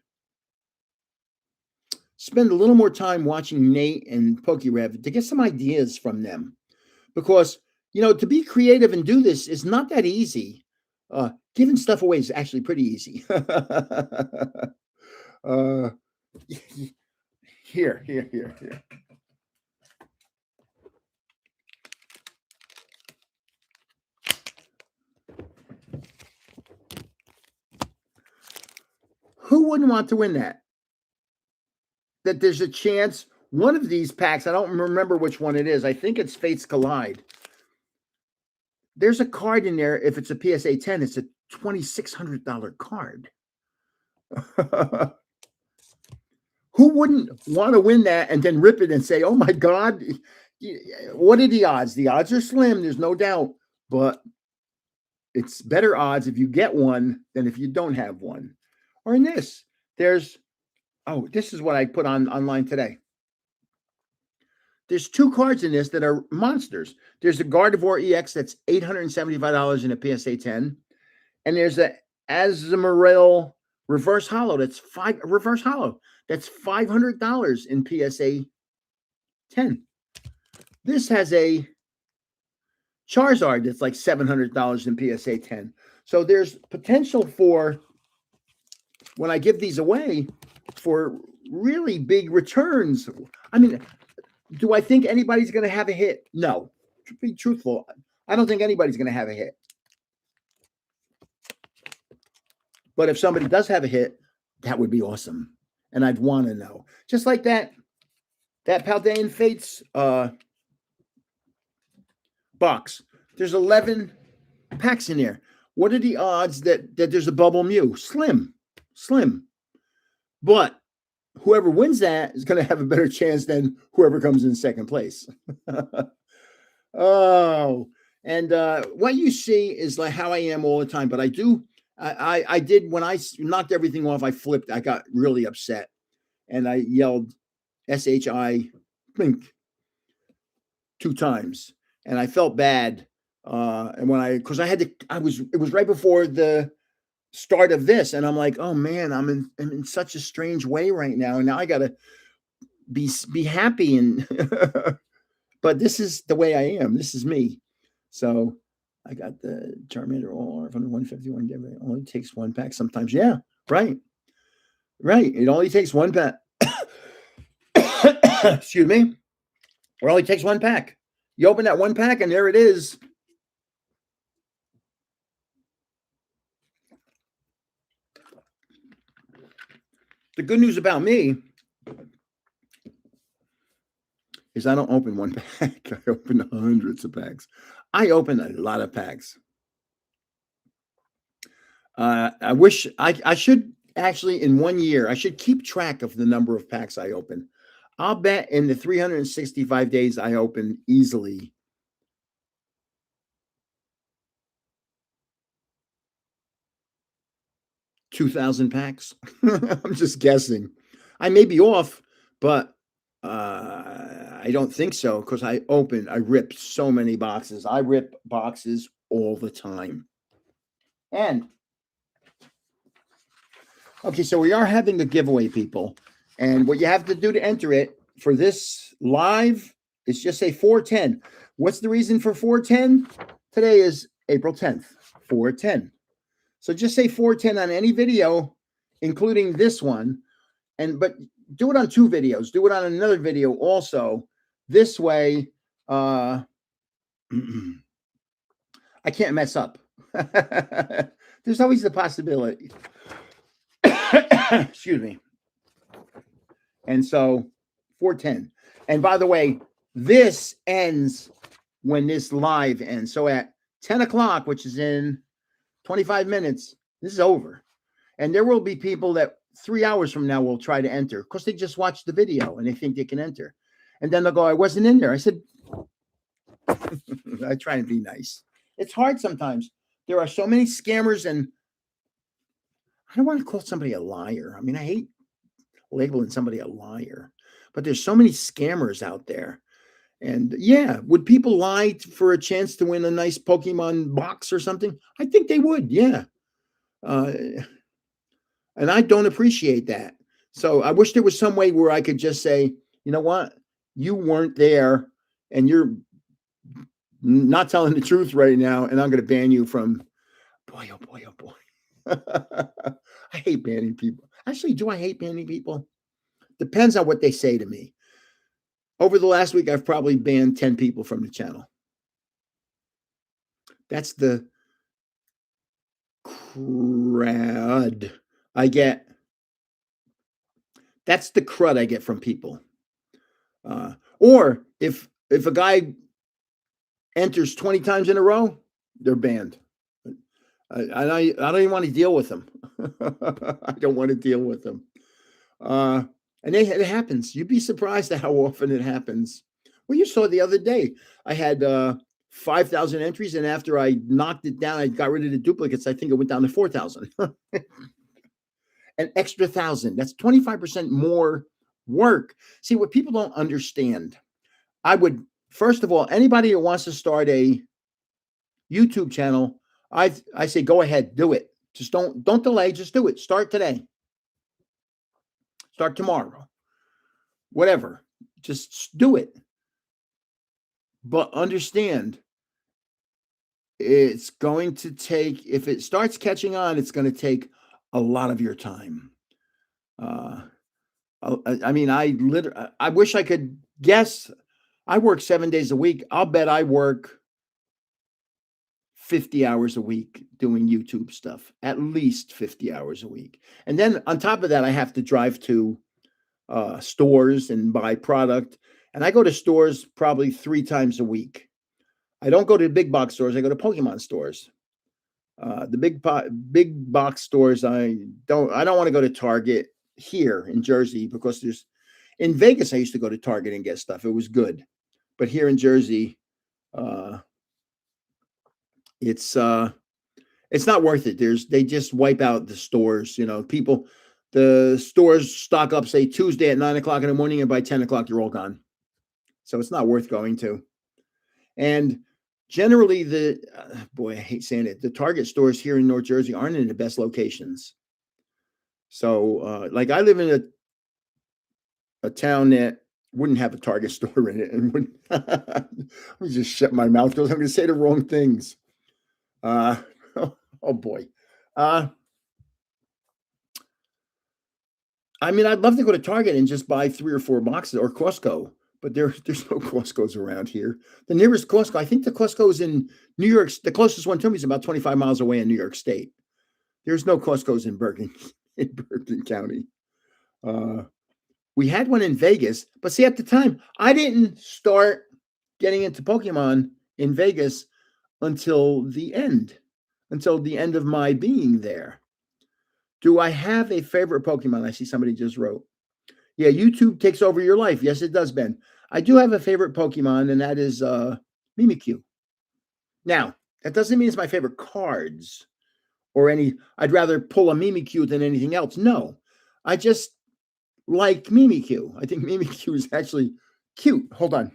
spend a little more time watching Nate and PokeRev to get some ideas from them. Because, to be creative and do this is not that easy. Giving stuff away is actually pretty easy. Here. Who wouldn't want to win that? That there's a chance one of these packs, I don't remember which one it is. I think it's Fates Collide. There's a card in there. If it's a PSA 10, it's a $2,600 card. Who wouldn't want to win that and then rip it and say, oh my God, what are the odds? The odds are slim, there's no doubt, but it's better odds if you get one than if you don't have one. Or in this, this is what I put online today. There's two cards in this that are monsters. There's a Gardevoir EX that's $875 in a PSA 10. And there's a Azumarill reverse holo. That's $500 in PSA 10. This has a Charizard that's like $700 in PSA 10. So there's potential for, when I give these away, for really big returns. I mean, do I think anybody's going to have a hit? No. To be truthful, I don't think anybody's going to have a hit. But if somebody does have a hit, that would be awesome. And I'd want to know. Just like that Paldean Fates box. There's 11 packs in there. What are the odds that there's a bubble Mew? Slim, slim. But whoever wins that is going to have a better chance than whoever comes in second place. Oh, and what you see is like how I am all the time. But I do, I did when I knocked everything off. I flipped. I got really upset, and I yelled "SHI blink" 2 times, and I felt bad. And when because I had to, it was right before the start of this, and I'm like, oh man, I'm in such a strange way right now, and now I gotta be happy and but this is the way I am. This is me. So I got the Charmander OR from the 151. It only takes 1 pack sometimes. Yeah, right. Right. It only takes 1 pack. Excuse me. It only takes 1 pack. You open that 1 pack and there it is. The good news about me is I don't open 1 pack. I open hundreds of packs. I open a lot of packs. I wish I should actually in 1 year, I should keep track of the number of packs I open. I'll bet in the 365 days I open easily 2,000 packs. I'm just guessing. I may be off, but I don't think so because I rip so many boxes. I rip boxes all the time. And okay, so we are having a giveaway, people. And what you have to do to enter it for this live is just say 410. What's the reason for 410? Today is April 10th, 410. So just say 410 on any video, including this one. But do it on 2 videos. Do it on another video also. This way, I can't mess up. There's always the possibility. Excuse me. And so 410. And by the way, this ends when this live ends. So at 10 o'clock, which is in 25 minutes, this is over. And there will be people that 3 hours from now will try to enter because they just watched the video and they think they can enter. And then they'll go, I wasn't in there. I said, I try to be nice. It's hard sometimes. There are so many scammers, and I don't want to call somebody a liar. I mean, I hate labeling somebody a liar, but there's so many scammers out there. And yeah, would people lie for a chance to win a nice Pokemon box or something? I think they would. Yeah. And I don't appreciate that. So I wish there was some way where I could just say, you know what? You weren't there and you're not telling the truth right now. And I'm going to ban you from, boy, oh boy, oh boy. I hate banning people. Actually, do I hate banning people? Depends on what they say to me. Over the last week, I've probably banned 10 people from the channel. That's the crud I get. That's the crud I get from people. Or if a guy enters 20 times in a row, they're banned. I don't even want to deal with them. I don't want to deal with them. And it happens. You'd be surprised at how often it happens. Well, you saw the other day, I had 5,000 entries, and after I knocked it down, I got rid of the duplicates. I think it went down to 4,000. An extra 1,000. That's 25% more work. See, what people don't understand, I would, first of all, anybody that wants to start a YouTube channel, I say, go ahead, do it. Just don't delay. Just do it. Start today. Start tomorrow. Whatever. Just do it. But understand, it's going to take, if it starts catching on, it's going to take a lot of your time. I mean, I wish I could guess. I work 7 days a week. I'll bet I work 50 hours a week doing YouTube stuff, at least 50 hours a week. And then on top of that, I have to drive to stores and buy product. And I go to stores probably 3 times a week. I don't go to big box stores. I go to Pokemon stores. The big box stores, I don't want to go to Target here in Jersey because there's in Vegas I used to go to Target and get stuff. It was good. But here in Jersey, uh, it's uh, it's not worth it. They just wipe out the stores. The stores stock up say Tuesday at 9 o'clock in the morning, and by 10 o'clock you're all gone. So it's not worth going to. And generally, boy, I hate saying it, the Target stores here in North Jersey aren't in the best locations. So, like I live in a town that wouldn't have a Target store in it, and wouldn't. Let me just shut my mouth because I'm going to say the wrong things. Uh, oh boy. Uh, I mean, I'd love to go to Target and just buy 3 or 4 boxes or Costco, but there's no Costco's around here. The nearest Costco, I think the Costco is in New York. The closest one to me is about 25 miles away in New York State. There's no Costco's in Bergen in Bergen County. Uh, we had one in Vegas, but see, at the time, I didn't start getting into Pokemon in Vegas until the end of my being there. Do I have a favorite Pokemon? I see somebody just wrote. Yeah, YouTube takes over your life. Yes, it does, Ben. I do have a favorite Pokemon, and that is Mimikyu. Now, that doesn't mean it's my favorite cards or I'd rather pull a Mimikyu than anything else. No, I just like Mimikyu. I think Mimikyu is actually cute. Hold on.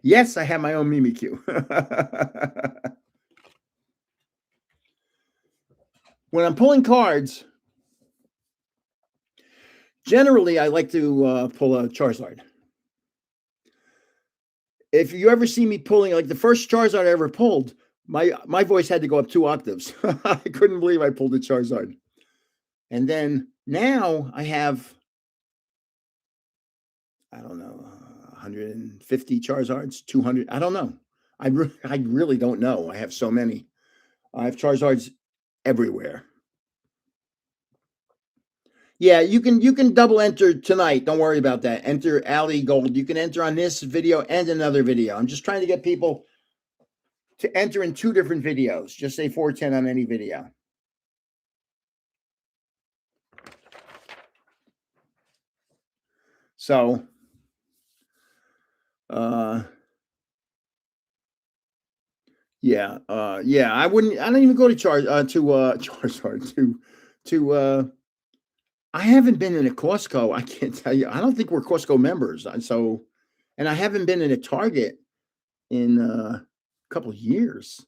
Yes, I have my own Mimikyu. When I'm pulling cards, generally I like to pull a Charizard. If you ever see me pulling, like the first Charizard I ever pulled, my voice had to go up 2 octaves. I couldn't believe I pulled a Charizard. And then now I have, I don't know, 150 Charizards, 200. I don't know. I really don't know. I have so many. I have Charizards everywhere. Yeah, you can double enter tonight. Don't worry about that. Enter Ali Gold. You can enter on this video and another video. I'm just trying to get people to enter in 2 different videos. Just say 410 on any video. So, yeah, I don't even go to Charizard to I haven't been in a Costco. I can't tell you. I don't think we're Costco members. And I haven't been in a Target in a couple of years.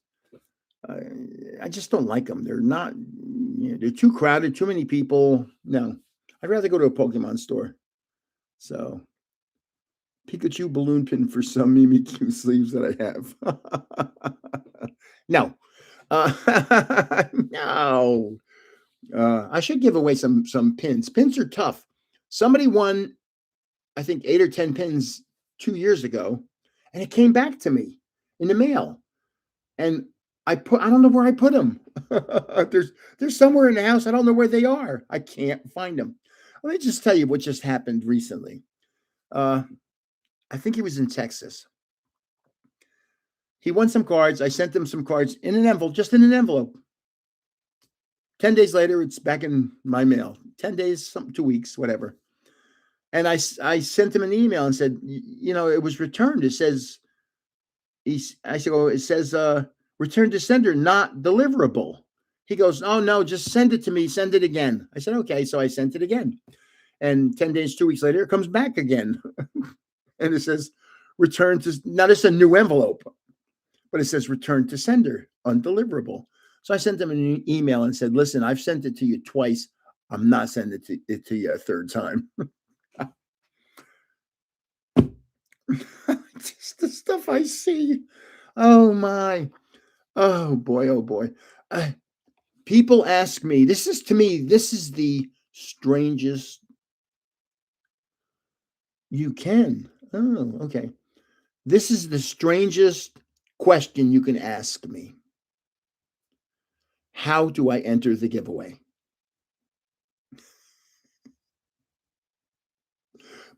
I just don't like them. They're not, they're too crowded, too many people. No, I'd rather go to a Pokemon store. So, Pikachu balloon pin for some Mimikyu sleeves that I have. No, no. I should give away some pins. Pins are tough. Somebody won, I think 8 or 10 pins 2 years ago, and it came back to me in the mail. And I don't know where I put them. There's somewhere in the house. I don't know where they are. I can't find them. Let me just tell you what just happened recently. I think he was in Texas. He won some cards. I sent him some cards in an envelope, just in an envelope. 10 days later, it's back in my mail. 10 days, 2 weeks, whatever. And I sent him an email and said, it was returned. It says, I said, oh, it says, return to sender, not deliverable. He goes, oh, no, just send it to me. Send it again. I said, okay. So I sent it again. And 10 days, 2 weeks later, it comes back again. And it says, return to, now this is a new envelope, but it says return to sender, undeliverable. So I sent him an email and said, listen, I've sent it to you twice. I'm not sending it to you a third time. Just the stuff I see. Oh, my. Oh, boy. Oh, boy. People ask me, this is the strangest. You can. Oh, okay. This is the strangest question you can ask me. How do I enter the giveaway?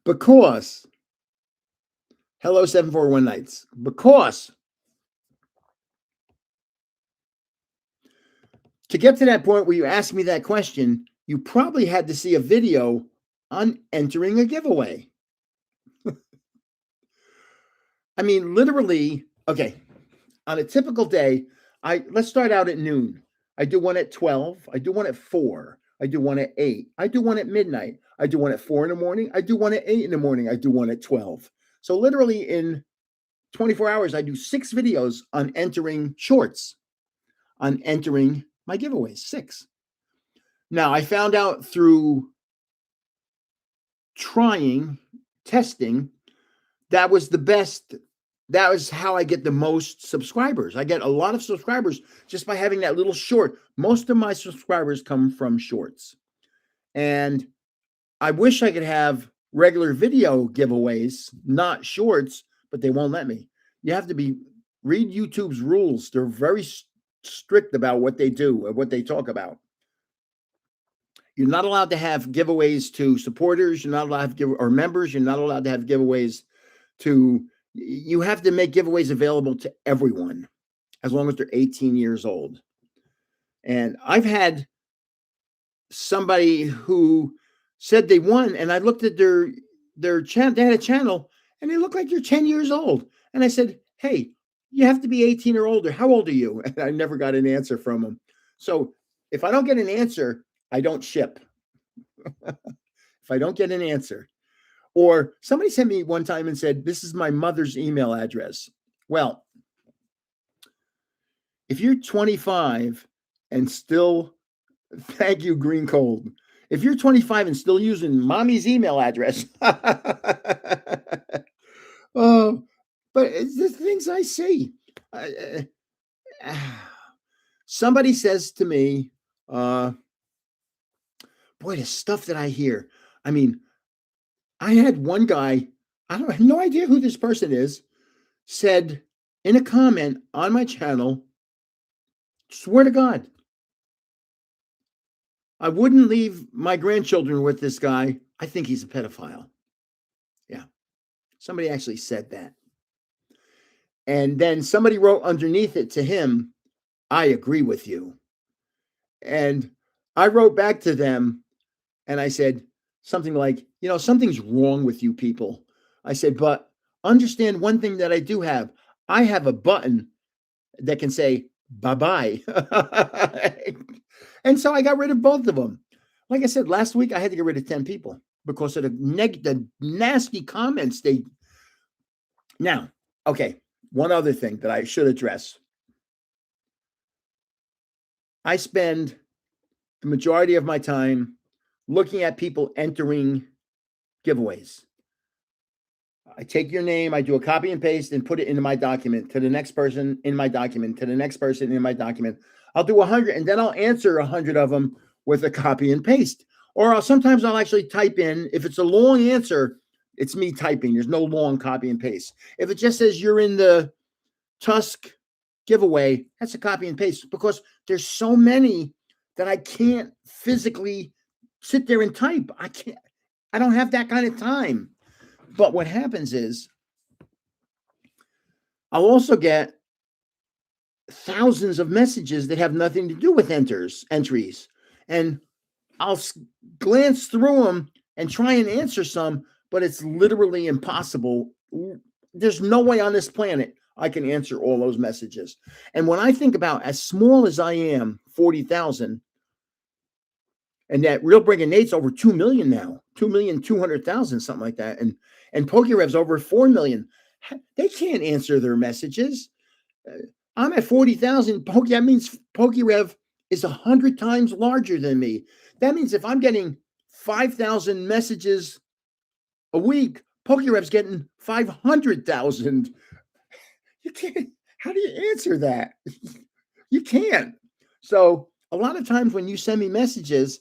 Because, hello, 741 Nights, because to get to that point where you ask me that question, you probably had to see a video on entering a giveaway. I mean, literally, okay, on a typical day, let's start out at noon. I do one at 12, I do one at 4, I do one at 8, I do one at midnight, I do one at 4 in the morning, I do one at 8 in the morning, I do one at 12. So literally in 24 hours, I do 6 videos on entering shorts, on entering my giveaways, 6. Now, I found out through testing, that was the best. That was how I get the most subscribers. I get a lot of subscribers just by having that little short. Most of my subscribers come from shorts. And I wish I could have regular video giveaways, not shorts, but they won't let me. You have to read YouTube's rules. They're very strict about what they do and what they talk about. You're not allowed to have giveaways to supporters. You're not allowed to or members. You're not allowed to have giveaways to, you have to make giveaways available to everyone as long as they're 18 years old. And I've had somebody who said they won, and I looked at their channel. They had a channel, and they look like you're 10 years old. And I said, hey, you have to be 18 or older. How old are you? And I never got an answer from them. So if I don't get an answer, I don't ship. If I don't get an answer. Or somebody sent me one time and said, this is my mother's email address. Well, if you're 25 and still, thank you, Green Cold. If you're 25 and still using mommy's email address, oh, but it's the things I see. Somebody says to me, boy, the stuff that I hear. I mean, I had one guy, I have no idea who this person is, said in a comment on my channel, swear to God, I wouldn't leave my grandchildren with this guy. I think he's a pedophile. Yeah. Somebody actually said that. And then somebody wrote underneath it to him, I agree with you. And I wrote back to them and I said something like, something's wrong with you people. I said, but understand one thing that I do have. I have a button that can say bye-bye. And so I got rid of both of them. Like I said, last week I had to get rid of 10 people because of the nasty comments Now, okay, one other thing that I should address. I spend the majority of my time looking at people entering giveaways. I take your name, I do a copy and paste and put it into my document, to the next person in my document, to the next person in my document. I'll do 100 and then I'll answer 100 of them with a copy and paste. Or sometimes I'll actually type in, if it's a long answer, it's me typing. There's no long copy and paste. If it just says you're in the Tusk giveaway, that's a copy and paste because there's so many that I can't physically sit there and type. I don't have that kind of time. But what happens is I'll also get thousands of messages that have nothing to do with entries. And I'll glance through them and try and answer some, but it's literally impossible. There's no way on this planet I can answer all those messages. And when I think about as small as I am, 40,000, and that Real Breaking Nate's over 2 million now, 2,200,000, something like that. And PokeRev's over 4 million. They can't answer their messages. I'm at 40,000. That means PokeRev is 100 times larger than me. That means if I'm getting 5,000 messages a week, PokeRev's getting 500,000. You can't. How do you answer that? You can't. So a lot of times when you send me messages,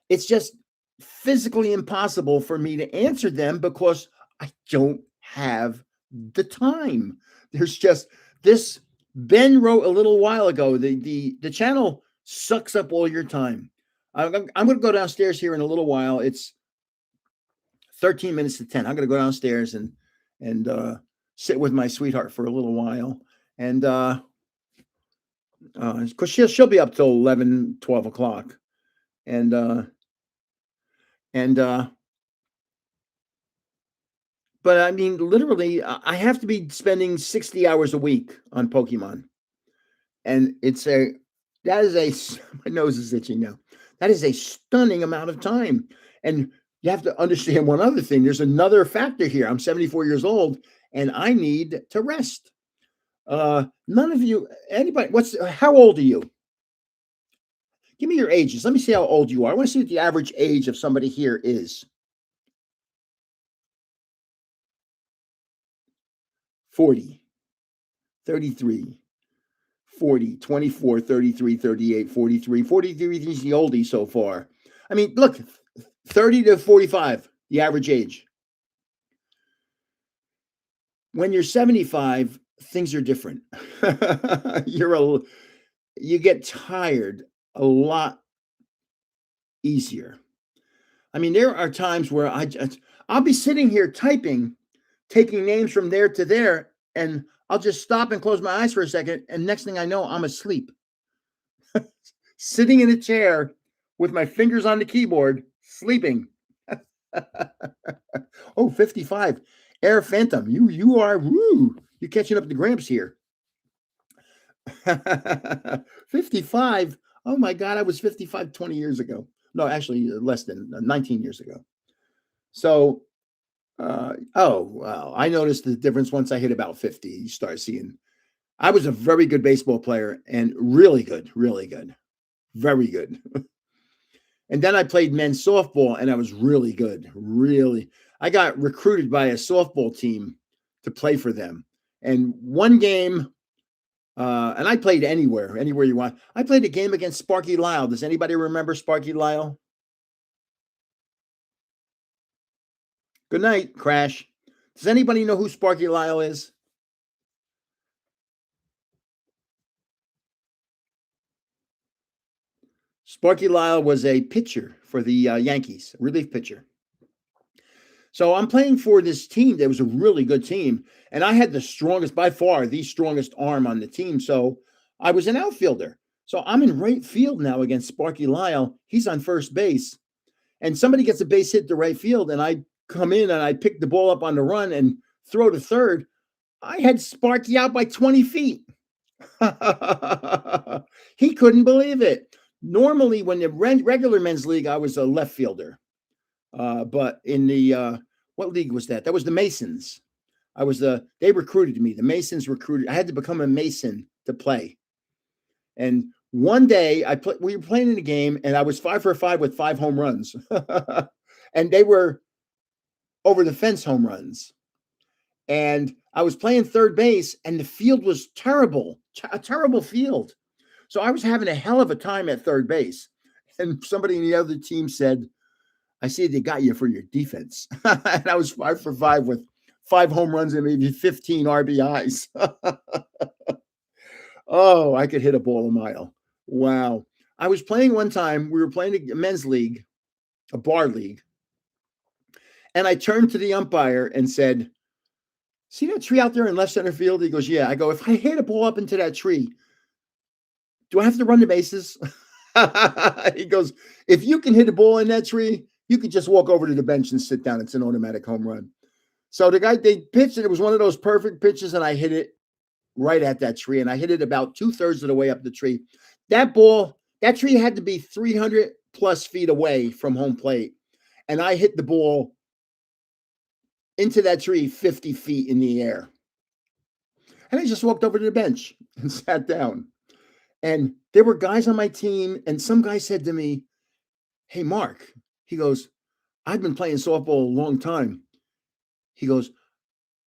it's just physically impossible for me to answer them because I don't have the time. There's just this. Ben wrote a little while ago. The channel sucks up all your time. I'm going to go downstairs here in a little while. It's 13 minutes to 10. I'm going to go downstairs and sit with my sweetheart for a little while. And because she'll be up till 11, 12 o'clock. And and but I mean, literally, I have to be spending 60 hours a week on Pokemon. And that is my nose is itching now. That is a stunning amount of time. And you have to understand one other thing. There's another factor here. I'm 74 years old and I need to rest. None of you, anybody, how old are you? Give me your ages. Let me see how old you are. I want to see what the average age of somebody here is. 40, 33, 40, 24, 33, 38, 43. 43 is the oldie so far. I mean, look, 30 to 45, the average age. When you're 75, things are different. You get tired a lot easier. I mean, there are times where I'll be sitting here typing, taking names from there to there, and I'll just stop and close my eyes for a second, and next thing I know, I'm asleep. Sitting in a chair with my fingers on the keyboard, sleeping. Oh, 55. Air Phantom. You are you're catching up to Gramps here. 55. Oh my God, I was 55 20 years ago. No, actually less than 19 years ago. So well, I noticed the difference once I hit about 50. You start seeing I was a very good baseball player and really good, very good. And then I played men's softball and I was really good. Really. I got recruited by a softball team to play for them. And one game, and I played anywhere you want. I played a game against Sparky Lyle. Does anybody remember Sparky Lyle? Good night, Crash. Does anybody know who Sparky Lyle is? Sparky Lyle was a pitcher for the Yankees, a relief pitcher. So I'm playing for this team that was a really good team. And I had by far, the strongest arm on the team. So I was an outfielder. So I'm in right field now against Sparky Lyle. He's on first base. And somebody gets a base hit to right field. And I come in and I pick the ball up on the run and throw to third. I had Sparky out by 20 feet. He couldn't believe it. Normally, when the regular men's league, I was a left fielder. But in the what league was that? That was the Masons. They recruited me. The Masons recruited. I had to become a Mason to play. And one day we were playing in a game and I was 5 for 5 with 5 home runs. And they were over the fence home runs. And I was playing third base and the field was terrible, a terrible field. So I was having a hell of a time at third base. And somebody in the other team said, I see they got you for your defense. And I was 5 for 5 with 5 home runs and maybe 15 RBIs. Oh, I could hit a ball a mile. Wow. I was playing one time. We were playing a men's league, a bar league. And I turned to the umpire and said, see that tree out there in left center field? He goes, yeah. I go, if I hit a ball up into that tree, do I have to run the bases? He goes, if you can hit a ball in that tree, you could just walk over to the bench and sit down. It's an automatic home run. So the guy, they pitched it. It was one of those perfect pitches, and I hit it right at that tree. And I hit it about 2/3 of the way up the tree. That tree had to be 300 plus feet away from home plate. And I hit the ball into that tree 50 feet in the air. And I just walked over to the bench and sat down. And there were guys on my team, and some guy said to me, hey, Mark, he goes, I've been playing softball a long time. He goes,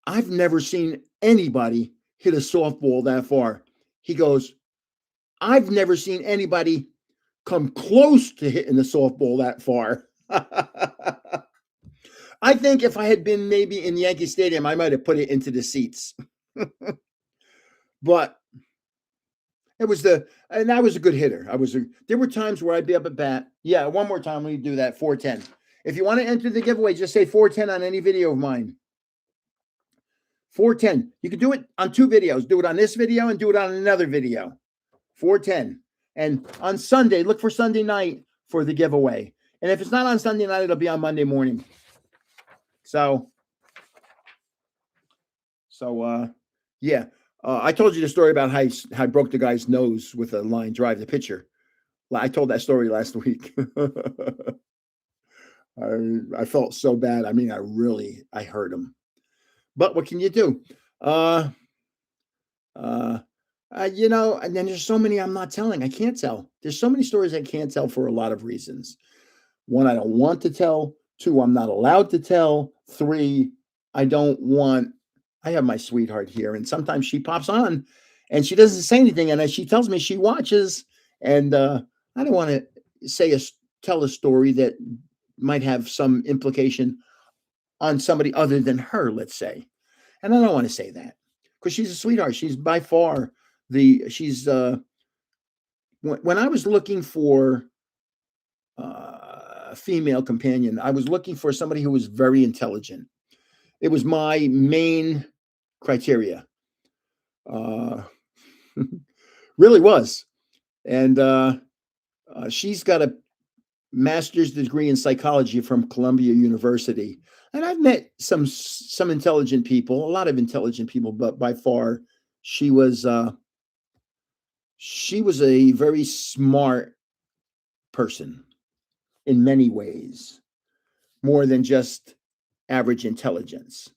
I've never seen anybody hit a softball that far. He goes, I've never seen anybody come close to hitting a softball that far. I think if I had been maybe in Yankee Stadium, I might have put it into the seats. But it was and I was a good hitter. There were times where I'd be up at bat. Yeah, one more time, let me do that. 410. If you want to enter the giveaway, just say 410 on any video of mine. 410. You can do it on 2 videos. Do it on this video and do it on another video. 410. And on Sunday, look for Sunday night for the giveaway. And if it's not on Sunday night, it'll be on Monday morning. So yeah. I told you the story about how I broke the guy's nose with a line drive, the pitcher. I told that story last week. I felt so bad. I mean, I hurt him. But what can you do? And then there's so many I'm not telling. I can't tell. There's so many stories I can't tell for a lot of reasons. 1, I don't want to tell. 2, I'm not allowed to tell. 3, I have my sweetheart here, and sometimes she pops on and she doesn't say anything. And she tells me she watches, and I don't want to tell a story that might have some implication on somebody other than her, let's say. And I don't want to say that because she's a sweetheart. She's by far when I was looking for a female companion, I was looking for somebody who was very intelligent. It was my main criteria. Really was. And she's got a master's degree in psychology from Columbia University. And I've met some intelligent people, a lot of intelligent people, but by far she was a very smart person in many ways, more than just average intelligence.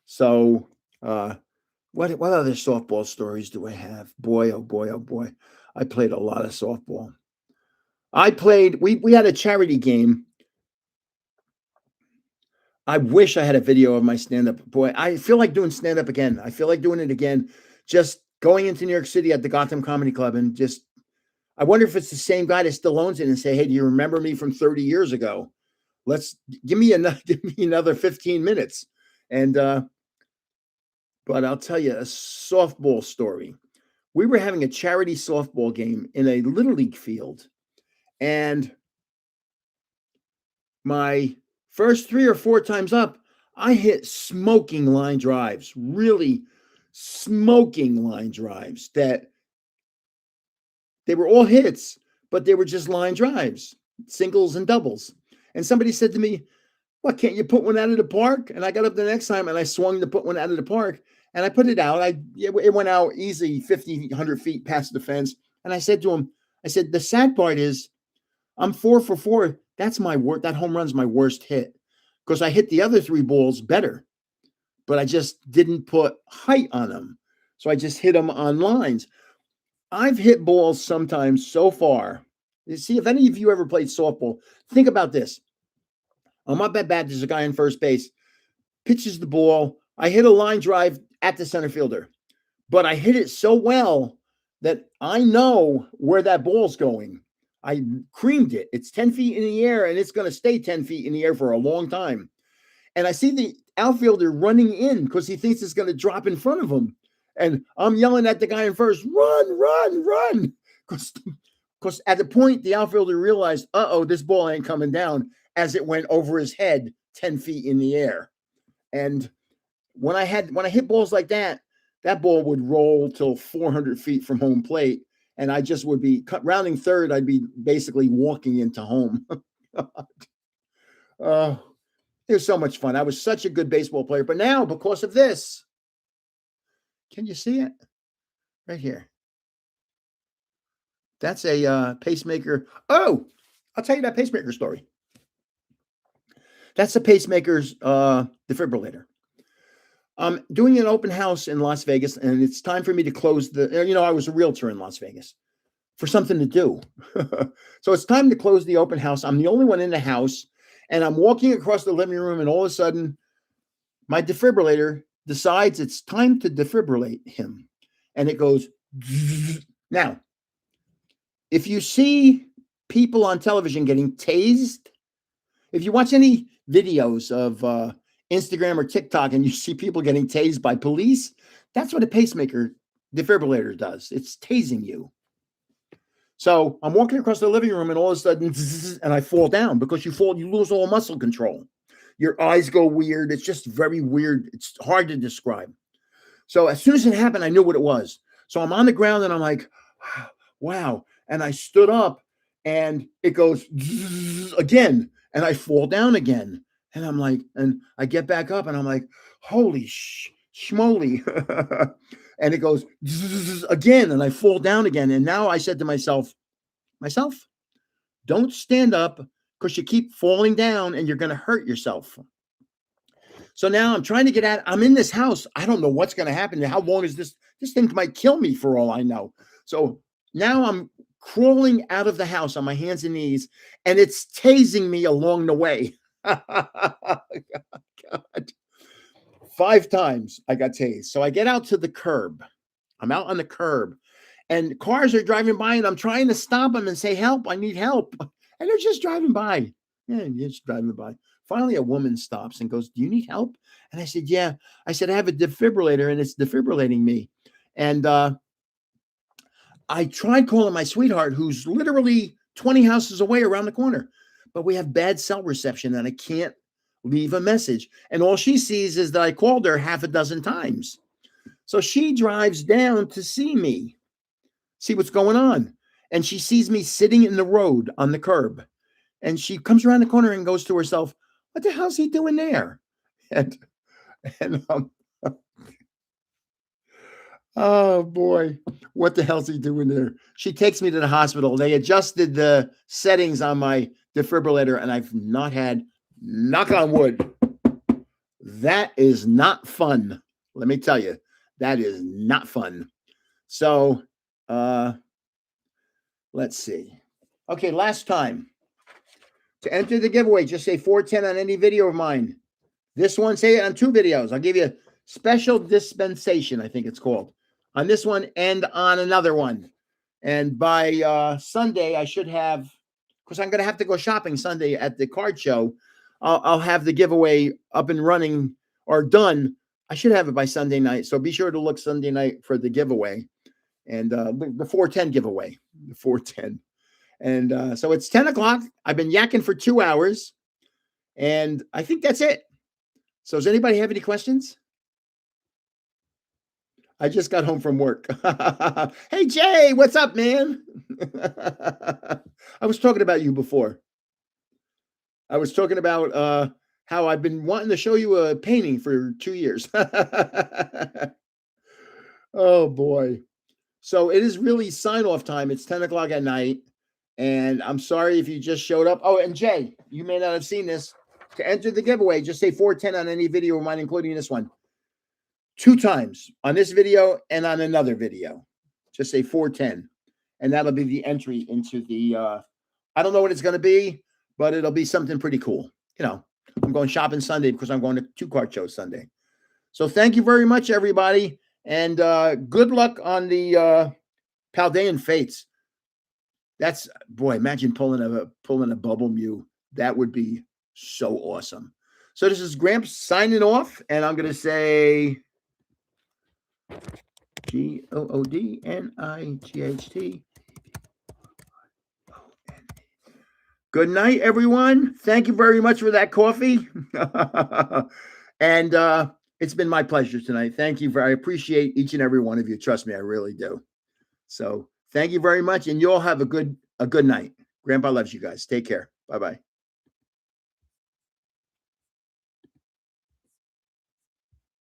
So what other softball stories do I have? Boy, oh boy, oh boy. I played a lot of softball. We had a charity game. I wish I had a video of my stand-up. Boy, I feel like doing stand-up again. I feel like doing it again. Just going into New York City at the Gotham Comedy Club and I wonder if it's the same guy that still owns it and say, hey, do you remember me from 30 years ago? Give me another 15 minutes. And, but I'll tell you a softball story. We were having a charity softball game in a Little League field. And my first 3 or 4 times up, I hit smoking line drives, really smoking line drives that they were all hits, but they were just line drives, singles and doubles. And somebody said to me, what, can't you put one out of the park? And I got up the next time and I swung to put one out of the park and I put it out. It went out easy, 50, 100 feet past the fence. And I said to him, the sad part is I'm 4 for 4. That's that home run's my worst hit because I hit the other 3 balls better, but I just didn't put height on them. So I just hit them on lines. I've hit balls sometimes so far. See, if any of you ever played softball, think about this. I'm up at bat. There's a guy in first base, pitches the ball. I hit a line drive at the center fielder, but I hit it so well that I know where that ball's going. I creamed it. It's 10 feet in the air, and it's going to stay 10 feet in the air for a long time. And I see the outfielder running in because he thinks it's going to drop in front of him. And I'm yelling at the guy in first, run, run, run. Because at the point, the outfielder realized, this ball ain't coming down as it went over his head 10 feet in the air. And when I hit balls like that, that ball would roll till 400 feet from home plate. And I just would be rounding third. I'd be basically walking into home. It was so much fun. I was such a good baseball player. But now, because of this, can you see it? Right here. That's a pacemaker. Oh, I'll tell you that pacemaker story. That's a pacemaker's defibrillator. I'm doing an open house in Las Vegas, and it's time for me to close I was a realtor in Las Vegas for something to do. So it's time to close the open house. I'm the only one in the house, and I'm walking across the living room, and all of a sudden, my defibrillator decides it's time to defibrillate him. And it goes, now, if you see people on television getting tased, if you watch any videos of Instagram or TikTok and you see people getting tased by police, that's what a pacemaker defibrillator does. It's tasing you. So I'm walking across the living room and all of a sudden, and I fall down because you lose all muscle control. Your eyes go weird. It's just very weird. It's hard to describe. So as soon as it happened, I knew what it was. So I'm on the ground and I'm like, wow. And I stood up and it goes again and I fall down again. And I'm like, and I get back up and I'm like, holy schmoly. And it goes again and I fall down again. And now I said to myself, don't stand up because you keep falling down and you're going to hurt yourself. So now I'm trying to get out. I'm in this house. I don't know what's going to happen. How long is this? This thing might kill me for all I know. So now I'm crawling out of the house on my hands and knees, and it's tasing me along the way. God. 5 times I got tased. So I get out to the curb. I'm out on the curb, and cars are driving by, and I'm trying to stop them and say, help, I need help. And they're just driving by. Yeah, just driving by. Finally, a woman stops and goes, do you need help? And I said, yeah. I said, I have a defibrillator and it's defibrillating me. And I tried calling my sweetheart, who's literally 20 houses away around the corner, but we have bad cell reception and I can't leave a message. And all she sees is that I called her 6 times. So she drives down to see me, see what's going on. And she sees me sitting in the road on the curb. And she comes around the corner and goes to herself, what the hell's he doing there? And oh boy, what the hell's he doing there? She takes me to the hospital. They adjusted the settings on my defibrillator, and I've not had, knock on wood, that is not fun. Let me tell you, that is not fun. So let's see. Okay, last time. To enter the giveaway, just say 410 on any video of mine. This one, say it on 2 videos. I'll give you a special dispensation, I think it's called, on this one and on another one. And by Sunday, I should have, because I'm going to have to go shopping Sunday at the card show. I'll have the giveaway up and running or done. I should have it by Sunday night. So be sure to look Sunday night for the giveaway and the 410 giveaway, the 410. And so it's 10 o'clock. I've been yakking for 2 hours, and I think that's it. So does anybody have any questions? I just got home from work. Hey, Jay, what's up, man? I was talking about you before. I was talking about how I've been wanting to show you a painting for 2 years. Oh, boy. So it is really sign-off time. It's 10 o'clock at night. And I'm sorry if you just showed up. Oh, and Jay, you may not have seen this. To enter the giveaway, just say 410 on any video of mine, including this one. 2 times on this video and on another video. Just say 410. And that'll be the entry into the, I don't know what it's going to be, but it'll be something pretty cool. You know, I'm going shopping Sunday because I'm going to 2 card shows Sunday. So thank you very much, everybody. And good luck on the Paldean Fates. That's, boy, imagine pulling a bubble Mew. That would be so awesome. So this is Gramps signing off, and I'm going to say GOODNIGHT. Good night, everyone. Thank you very much for that coffee. And it's been my pleasure tonight. Thank you. I appreciate each and every one of you. Trust me, I really do. So thank you very much. And you all have a good night. Grandpa loves you guys. Take care. Bye-bye.